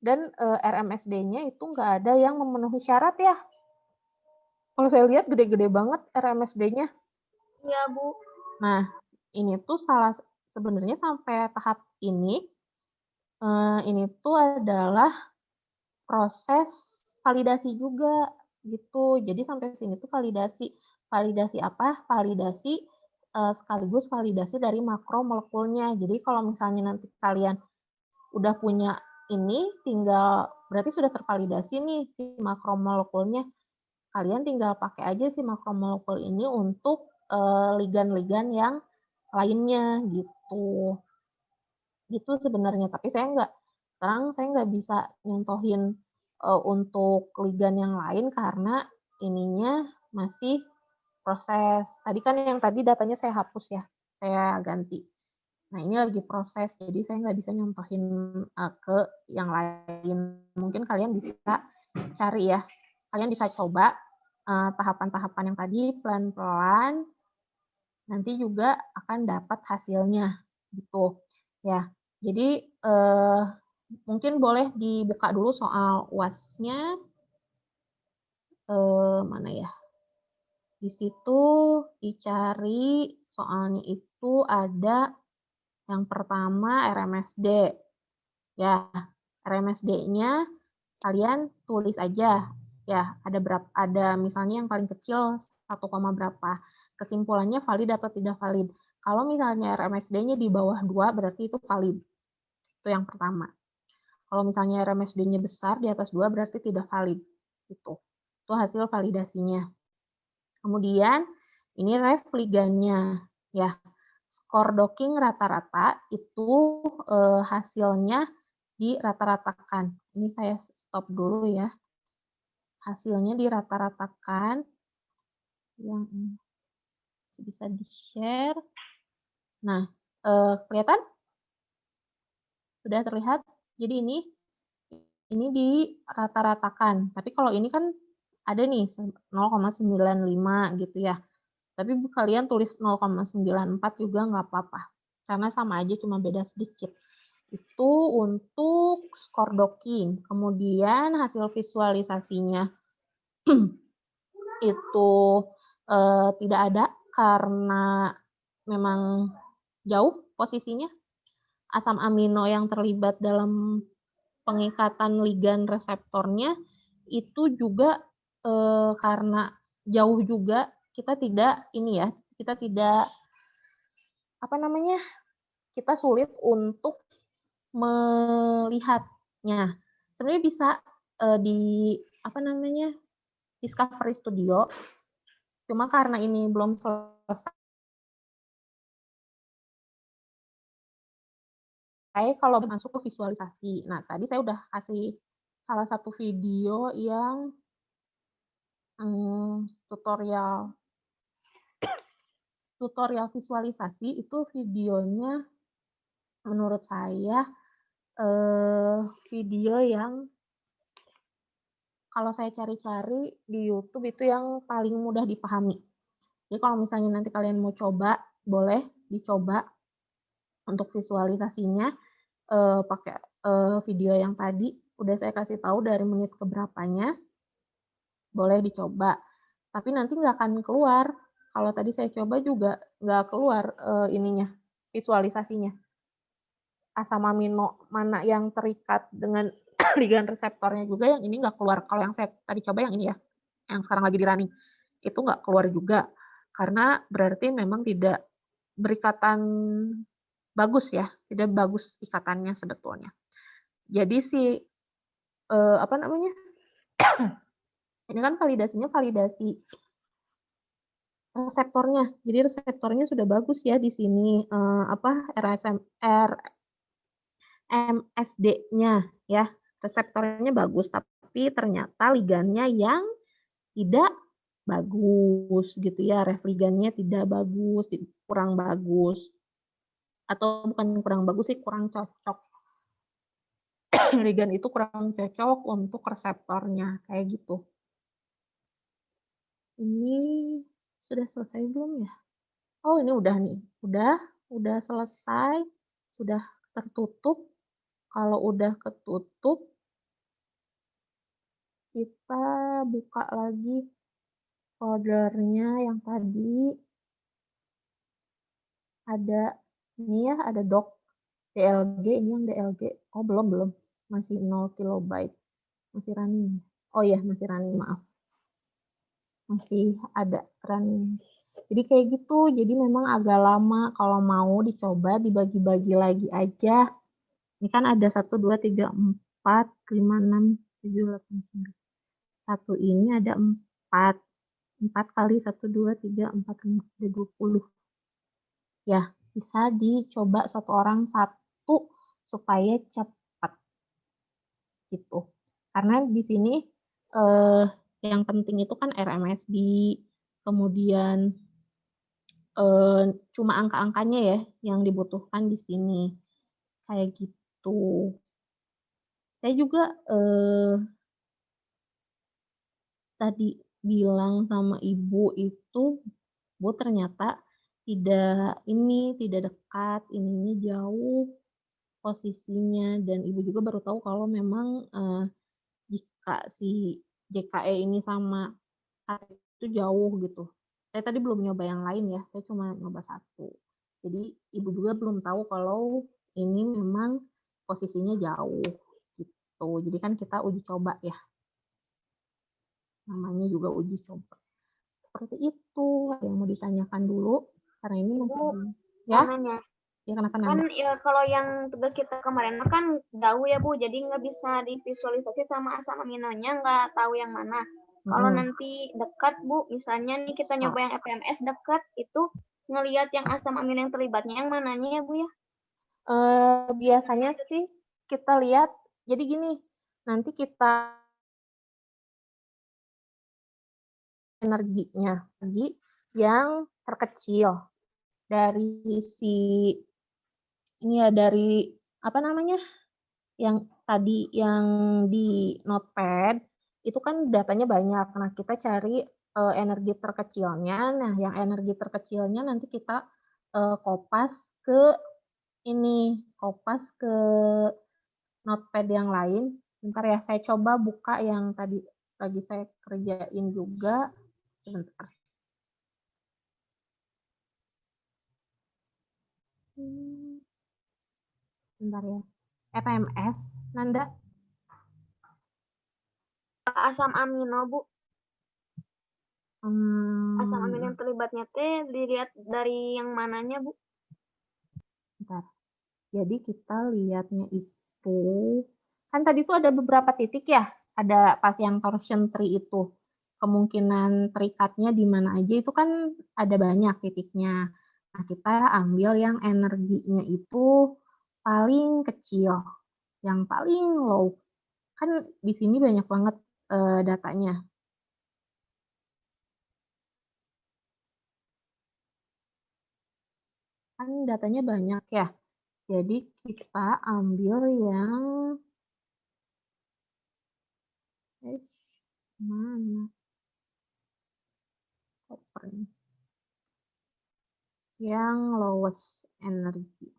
Speaker 1: Dan RMSD-nya itu nggak ada yang memenuhi syarat ya. Kalau saya lihat gede-gede banget RMSD-nya.
Speaker 3: Iya, Bu.
Speaker 1: Nah, ini tuh sebenarnya sampai tahap ini tuh adalah proses validasi juga gitu. Jadi sampai sini tuh validasi apa? Validasi sekaligus validasi dari makromolekulnya. Jadi kalau misalnya nanti kalian udah punya ini, tinggal berarti sudah tervalidasi nih si makromolekulnya. Kalian tinggal pakai aja si makromolekul ini untuk ligan-ligan yang lainnya gitu. Gitu sebenarnya, tapi sekarang saya nggak bisa nyontohin untuk ligan yang lain karena ininya masih proses. Tadi kan yang tadi datanya saya hapus ya, saya ganti. Nah, ini lagi proses, jadi saya nggak bisa nyontohin ke yang lain. Mungkin kalian bisa cari ya, kalian bisa coba tahapan-tahapan yang tadi pelan-pelan, nanti juga akan dapat hasilnya gitu ya. Jadi mungkin boleh dibuka dulu soal UAS-nya. Mana ya? Di situ dicari soalnya itu ada yang pertama RMSD. Ya, RMSD-nya kalian tulis aja. Ya, ada misalnya yang paling kecil 1, berapa. Kesimpulannya valid atau tidak valid. Kalau misalnya RMSD-nya di bawah 2 berarti itu valid. Itu yang pertama. Kalau misalnya RMSD-nya besar di atas 2 berarti tidak valid. Itu hasil validasinya. Kemudian Ini ref ligandnya, ya. Skor docking rata-rata itu hasilnya dirata-ratakan. Ini saya stop dulu ya. Hasilnya dirata-ratakan. Yang ini bisa di-share. Nah, kelihatan? Sudah terlihat? Jadi ini dirata-ratakan. Tapi kalau ini kan ada nih 0,95 gitu ya. Tapi kalian tulis 0,94 juga nggak apa-apa. Karena sama aja, cuma beda sedikit. Itu untuk skor docking. Kemudian hasil visualisasinya itu tidak ada karena memang jauh posisinya. Asam amino yang terlibat dalam pengikatan ligan reseptornya itu juga karena jauh juga kita tidak kita sulit untuk melihatnya. Sebenarnya bisa di Discovery Studio, cuma karena ini belum selesai, kalau masuk ke visualisasi. Nah, tadi saya udah kasih salah satu video yang tutorial visualisasi. Itu videonya menurut saya video yang kalau saya cari-cari di YouTube itu yang paling mudah dipahami. Jadi kalau misalnya nanti kalian mau coba, boleh dicoba untuk visualisasinya pakai video yang tadi udah saya kasih tahu dari menit keberapanya, boleh dicoba. Tapi nanti nggak akan keluar. Kalau tadi saya coba juga nggak keluar visualisasinya. Asam amino mana yang terikat dengan ligan reseptornya juga, yang ini nggak keluar. Kalau yang saya tadi coba yang ini ya, yang sekarang lagi di running, itu nggak keluar juga. Karena berarti memang tidak berikatan bagus ya, tidak bagus ikatannya sebetulnya. Jadi ini kan validasinya validasi reseptornya. Jadi reseptornya sudah bagus ya di sini MSD-nya ya. Reseptornya bagus, tapi ternyata ligannya yang tidak bagus gitu ya. Ref ligannya tidak bagus, kurang bagus. Atau bukan kurang bagus sih, kurang cocok. Ligan itu kurang cocok untuk reseptornya, kayak gitu. Ini sudah selesai belum ya? Oh, ini udah nih. Udah selesai. Sudah tertutup. Kalau udah ketutup, kita buka lagi foldernya yang tadi. Ada ini ya, ada doc DLG, ini yang DLG. Oh, belum. Masih 0 kilobyte. Masih running. Oh iya, masih running, maaf. Masih ada running. Jadi kayak gitu, jadi memang agak lama. Kalau mau dicoba dibagi-bagi lagi aja. Ini kan ada 1, 2, 3, 4, 5, 6, 7, 8, 9. Satu ini ada 4. 4 kali 1, 2, 3, 4, 5, ada 20. Ya, bisa dicoba satu orang satu supaya cepat. Gitu. Karena di sini yang penting itu kan RMSD, kemudian cuma angka-angkanya ya yang dibutuhkan di sini. Kayak gitu. Saya juga tadi bilang sama ibu itu, Bu ternyata tidak dekat, ininya jauh posisinya, dan ibu juga baru tahu kalau memang jika si JKE ini sama itu jauh gitu. Saya tadi belum nyoba yang lain ya, saya cuma nyoba satu. Jadi ibu juga belum tahu kalau ini memang posisinya jauh gitu. Jadi kan kita uji coba ya. Namanya juga uji coba. Seperti itu. Ada yang mau ditanyakan dulu? Karena ini masih ya. Ya, kenapa
Speaker 3: kan ya, kalau yang tugas kita kemarin kan jauh ya Bu, jadi nggak bisa divisualisasi sama asam aminonya, nggak tahu yang mana. Kalau
Speaker 1: Mm-mm.
Speaker 3: nanti dekat, Bu, misalnya nih kita
Speaker 1: Bisa.
Speaker 3: nyoba yang FMS dekat, itu ngelihat yang asam amino yang terlibatnya yang mananya ya, Bu ya?
Speaker 1: Biasanya sih kita lihat, jadi gini, nanti kita energinya, energi yang terkecil dari si ini ya, dari apa namanya, yang tadi yang di notepad itu kan datanya banyak. Nah, kita cari energi terkecilnya. Nah, yang energi terkecilnya nanti kita kopas ke ini, kopas ke notepad yang lain. Bentar ya, saya coba buka yang tadi lagi saya kerjain juga. Sebentar. Bentar ya. FMS, Nanda.
Speaker 3: Asam amino, Bu. Asam amino yang terlibatnya teh dilihat dari yang mananya, Bu?
Speaker 1: Bentar. Jadi kita lihatnya itu, kan tadi tuh ada beberapa titik ya, ada pas yang torsion tree itu, kemungkinan terikatnya di mana aja itu kan ada banyak titiknya. Nah, kita ambil yang energinya itu paling kecil, yang paling low. Kan di sini banyak banget datanya. Kan datanya banyak ya. Jadi kita ambil yang mana? Yang lowest energy.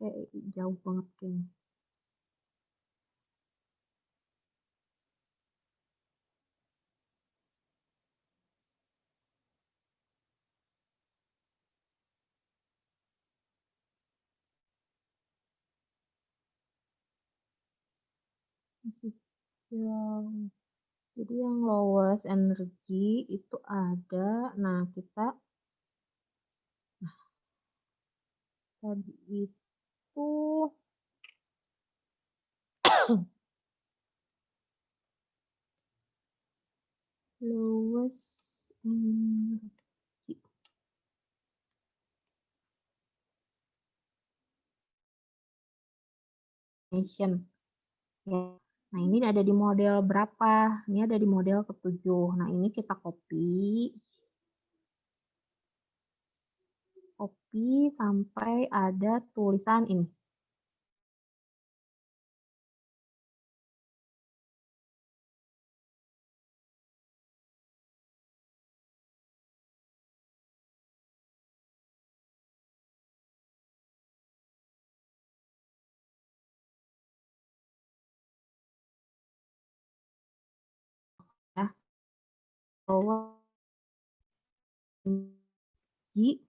Speaker 1: Kayak jauh banget kayaknya. Masih jauh. Jadi yang lowest energy itu ada. Nah, kita tadi itu lowest energy. Ya. Nah, ini ada di model berapa? Ini ada di model ke-7. Nah, ini kita copy. Copy sampai ada tulisan ini. Ya. Lowest energy.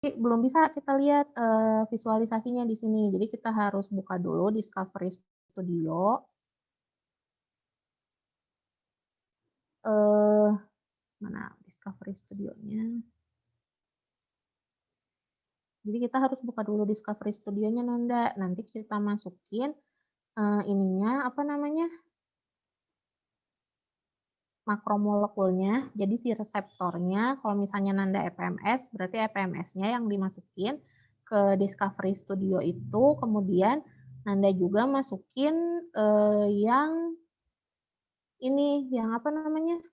Speaker 1: Belum bisa kita lihat visualisasinya di sini. Jadi kita harus buka dulu Discovery Studio. Mana Discovery Studio-nya? Jadi kita harus buka dulu Discovery Studio-nya, Nanda. Nanti kita masukin ininya, apa namanya? Makromolekulnya. Jadi si reseptornya, kalau misalnya Nanda FMS, berarti FMS-nya yang dimasukin ke Discovery Studio itu, kemudian Nanda juga masukin yang ini, yang apa namanya?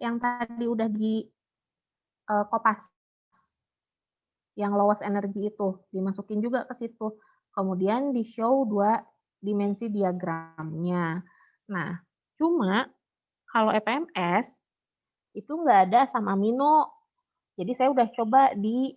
Speaker 1: Yang tadi udah di kopas. Yang lowest energy itu dimasukin juga ke situ. Kemudian di show 2 dimensi diagramnya. Nah, cuma kalau FMS itu nggak ada asam amino. Jadi saya udah coba di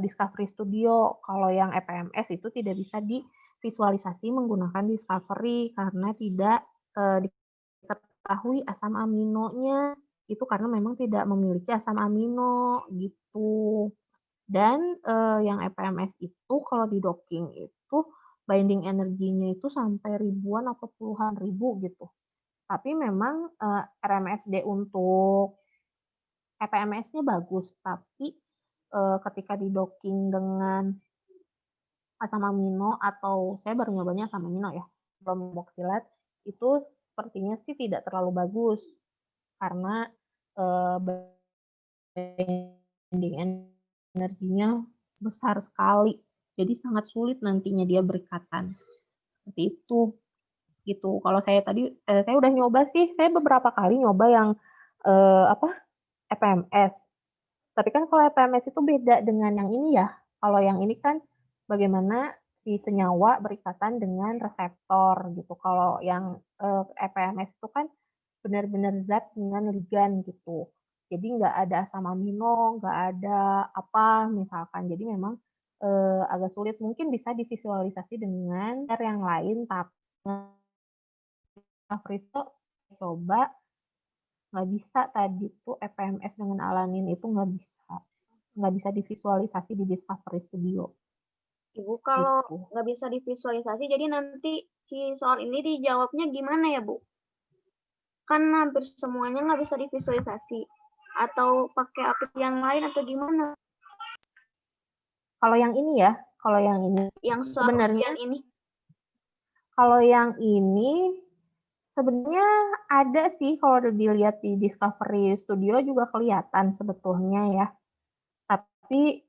Speaker 1: Discovery Studio. Kalau yang FMS itu tidak bisa divisualisasi menggunakan Discovery karena tidak diketahui asam aminonya itu karena memang tidak memiliki asam amino gitu. Dan yang EPMS itu kalau di docking itu binding energinya itu sampai ribuan atau puluhan ribu gitu. Tapi memang RMSD untuk EPMS-nya bagus, tapi ketika di docking dengan asam amino atau saya baru nyobanya asam amino ya, belum boksilat, itu sepertinya sih tidak terlalu bagus karena binding energinya besar sekali. Jadi sangat sulit nantinya dia berikatan. Seperti itu. Gitu. Kalau saya tadi saya udah nyoba sih, saya beberapa kali nyoba yang EPMS. Tapi kan kalau EPMS itu beda dengan yang ini ya. Kalau yang ini kan bagaimana si senyawa berikatan dengan reseptor gitu. Kalau yang EPMS itu kan benar-benar zat dengan ligan gitu. Jadi nggak ada asam amino, nggak ada apa misalkan. Jadi memang agak sulit. Mungkin bisa divisualisasi dengan cara yang lain, tapi Afrito coba nggak bisa tadi tuh EPMS dengan alanin itu nggak bisa divisualisasi di Discovery Studio.
Speaker 3: Ibu kalau
Speaker 1: Gitu.
Speaker 3: nggak bisa divisualisasi, jadi nanti si soal ini dijawabnya gimana ya Bu? Kan hampir semuanya nggak bisa divisualisasi. Atau pakai aplikasi yang lain atau gimana?
Speaker 1: Kalau yang ini ya, kalau yang ini
Speaker 3: Yang soal
Speaker 1: sebenarnya
Speaker 3: ini.
Speaker 1: kalau yang ini sebenarnya ada sih kalau dilihat di Discovery Studio juga kelihatan sebetulnya ya. Tapi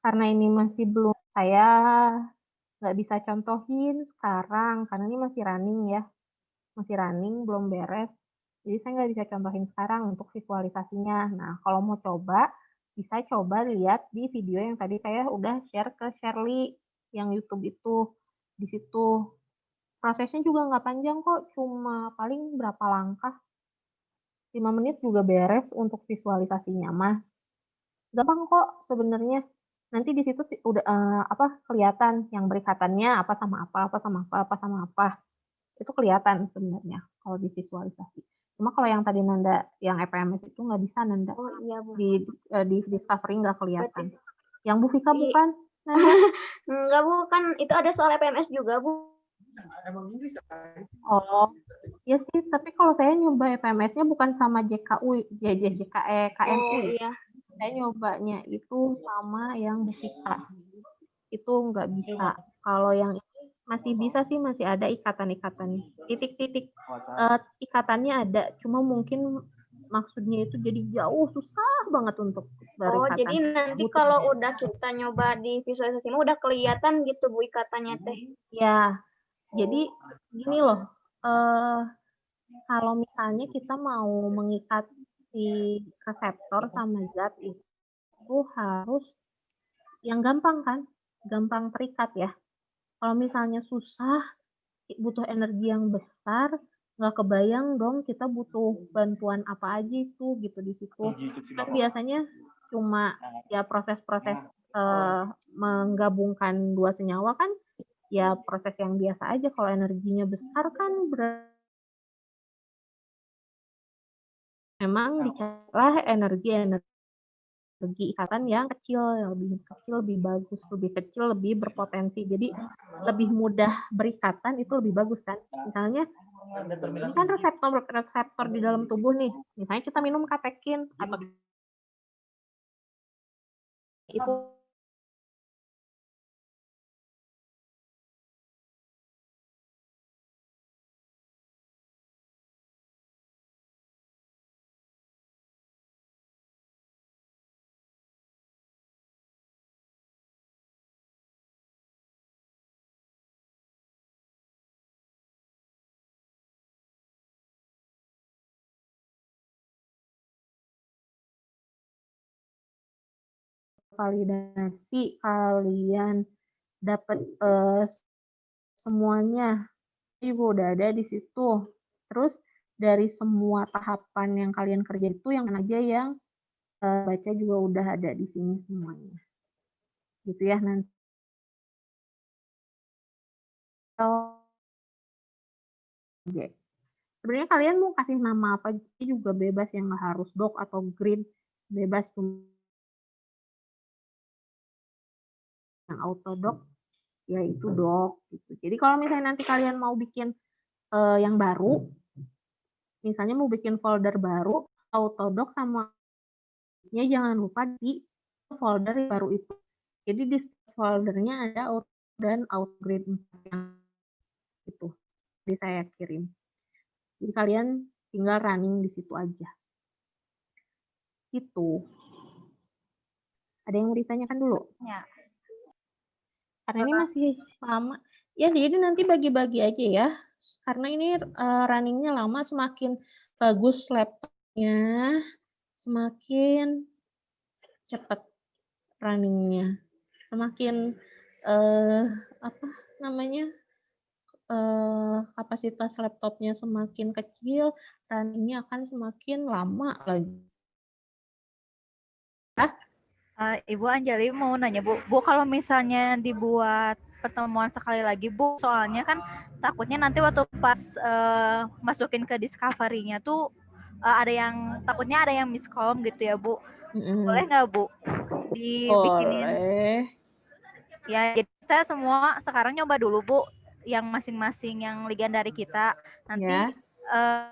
Speaker 1: karena ini masih belum, saya nggak bisa contohin sekarang karena ini masih running ya. Masih running, belum beres. Jadi saya nggak bisa contohin sekarang untuk visualisasinya. Nah, kalau mau coba, bisa coba lihat di video yang tadi saya udah share ke Shirley yang YouTube itu. Di situ prosesnya juga nggak panjang kok, cuma paling berapa langkah. 5 menit juga beres untuk visualisasinya mah. Gampang kok sebenarnya. Nanti di situ udah kelihatan yang berikatannya apa sama apa, apa sama apa, apa sama apa. Itu kelihatan sebenarnya kalau divisualisasi. Cuma kalau yang tadi Nanda, yang EPMS itu nggak bisa Nanda.
Speaker 3: Oh iya Bu.
Speaker 1: Di Discovery nggak kelihatan. Yang Bu Vika
Speaker 3: Di-
Speaker 1: bukan? Nanda?
Speaker 3: Enggak Bu, kan itu ada soal EPMS juga Bu.
Speaker 1: Oh, ya sih. Tapi kalau saya nyoba EPMS-nya bukan sama JKU, JKE, KMU.
Speaker 3: Oh iya.
Speaker 1: Saya nyobanya itu sama yang Bu Vika. Itu nggak bisa. Kalau yang ini masih bisa sih, masih ada ikatan-ikatannya. Titik-titik ikatannya ada, cuma mungkin maksudnya itu jadi jauh, susah banget untuk
Speaker 3: Oh,
Speaker 1: berikatan.
Speaker 3: jadi nanti kalau udah kita nyoba di visualisasi mah udah kelihatan gitu Bu ikatannya teh.
Speaker 1: Ya, jadi gini loh, kalau misalnya kita mau mengikat si reseptor sama zat itu harus yang gampang kan, gampang terikat ya. Kalau misalnya susah, butuh energi yang besar, nggak kebayang dong kita butuh bantuan apa aja itu gitu di situ. Kan biasanya cuma ya proses-proses menggabungkan dua senyawa kan ya proses yang biasa aja. Kalau energinya besar kan memang dicarilah energi ikatan yang kecil, lebih bagus, lebih kecil, lebih berpotensi. Jadi lebih mudah berikatan itu lebih bagus kan. Misalnya ini kan reseptor di dalam tubuh nih. Misalnya kita minum katekin atau itu validasi kalian dapat semuanya ibu udah ada di situ. Terus dari semua tahapan yang kalian kerja itu yang mana aja yang baca juga udah ada di sini semuanya. Gitu ya nanti. Sebenarnya kalian mau kasih nama apa juga bebas, yang nggak harus doc atau green, bebas. Yang auto doc yaitu doc gitu. Jadi kalau misalnya nanti kalian mau bikin yang baru, misalnya mau bikin folder baru, auto doc sama jangan lupa di folder baru itu. Jadi di foldernya ada auto dan outgrade yang itu. Jadi saya kirim. Jadi kalian tinggal running di situ aja. Itu. Ada yang mau ditanyakan dulu?
Speaker 4: Ya.
Speaker 1: Karena ini masih lama. Ya, jadi nanti bagi-bagi aja ya. Karena ini runningnya lama, semakin bagus laptopnya, semakin cepat runningnya. Semakin apa namanya, kapasitas laptopnya semakin kecil, runningnya akan semakin lama lagi.
Speaker 4: Ibu Anjali mau nanya Bu, kalau misalnya dibuat pertemuan sekali lagi Bu, soalnya kan takutnya nanti waktu pas masukin ke discovery-nya tuh takutnya ada yang miscom gitu ya Bu. Boleh nggak Bu dibikinin?
Speaker 1: Boleh.
Speaker 4: Ya, jadi kita semua sekarang nyoba dulu Bu, yang masing-masing yang ligan dari kita. Nanti
Speaker 1: ya.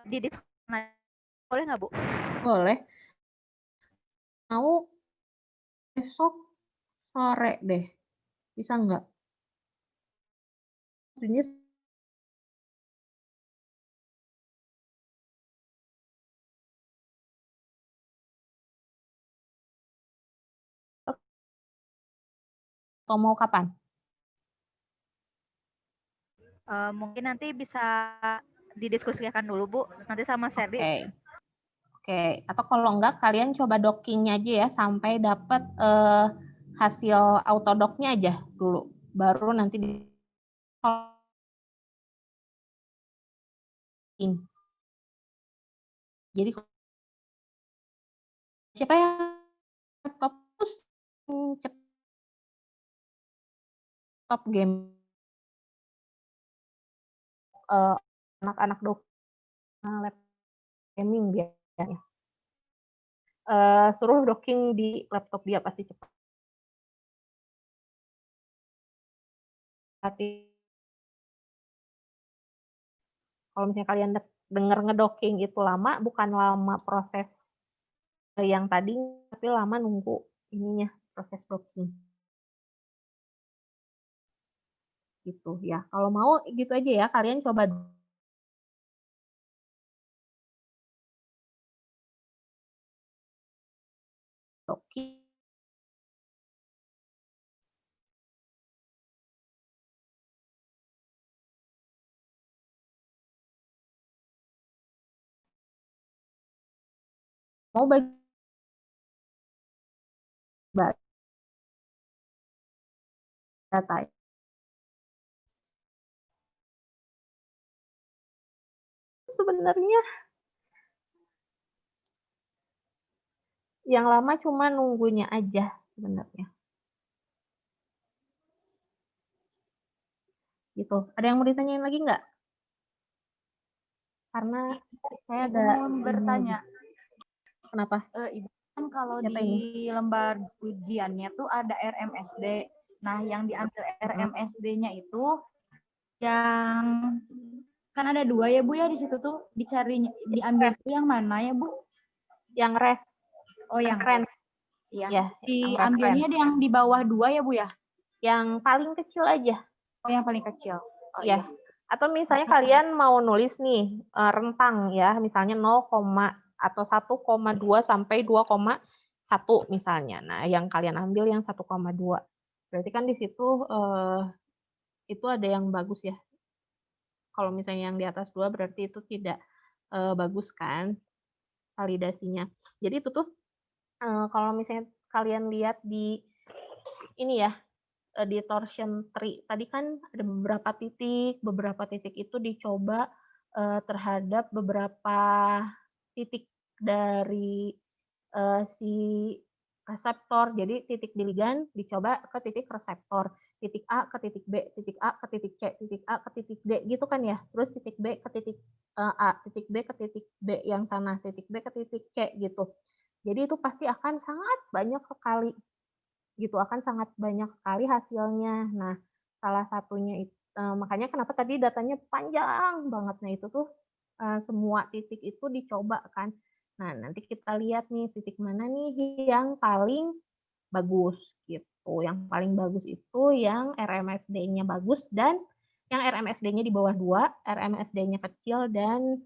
Speaker 4: Di discovery boleh nggak Bu?
Speaker 1: Boleh. Mau besok sore deh, bisa nggak? Ini atau mau kapan?
Speaker 4: Mungkin nanti bisa didiskusikan dulu Bu, nanti sama Serdi.
Speaker 1: Oke. Atau kalau enggak kalian coba dockingnya aja ya sampai dapat hasil autodocknya aja dulu, baru nanti di jadi siapa yang laptop top game anak-anak laptop gaming biasanya suruh docking di laptop dia pasti cepat. Kalau misalnya kalian dengar ngedocking itu lama, bukan lama proses yang tadi, tapi lama nunggu ininya proses docking. Gitu ya. Kalau mau gitu aja ya, kalian coba docking. Mau bagi data sebenarnya yang lama cuma nunggunya aja sebenarnya. Gitu. Ada yang mau ditanyain lagi nggak? Karena saya
Speaker 4: Ibu
Speaker 1: ada
Speaker 4: mau bertanya.
Speaker 1: Kenapa?
Speaker 4: Ibu kan kalau
Speaker 1: Siapa
Speaker 4: di lembar ujiannya tuh ada RMSD. Nah, yang diambil RMSD-nya itu yang kan ada 2 ya Bu ya di situ tuh, diambil tuh yang mana ya Bu?
Speaker 1: Yang ref.
Speaker 4: Oh, yang
Speaker 1: keren.
Speaker 4: Iya.
Speaker 1: Ya,
Speaker 4: diambilnya yang di bawah 2 ya Bu ya?
Speaker 1: Yang paling kecil aja.
Speaker 4: Oh, yang paling kecil. Oh,
Speaker 1: ya. Atau misalnya kalian mau nulis nih rentang ya, misalnya 0, atau 1,2 sampai 2,1 misalnya. Nah, yang kalian ambil yang 1,2. Berarti kan di situ itu ada yang bagus ya. Kalau misalnya yang di atas 2 berarti itu tidak bagus kan validasinya. Jadi itu tuh kalau misalnya kalian lihat di ini ya, di torsion tree tadi kan ada beberapa titik itu dicoba terhadap beberapa titik dari si reseptor. Jadi titik di ligan dicoba ke titik reseptor. titik A ke titik B, titik A ke titik C, titik A ke titik D gitu kan ya. Terus titik B ke titik A, titik B ke titik B yang sana, titik B ke titik C gitu. Jadi itu pasti akan sangat banyak sekali gitu, akan sangat banyak sekali hasilnya. Nah, salah satunya itu makanya kenapa tadi datanya panjang banget. Nah, itu tuh semua titik itu dicoba kan. Nah, nanti kita lihat nih titik mana nih yang paling bagus gitu. Yang paling bagus itu yang RMSD-nya bagus dan yang RMSD-nya di bawah 2, RMSD-nya kecil dan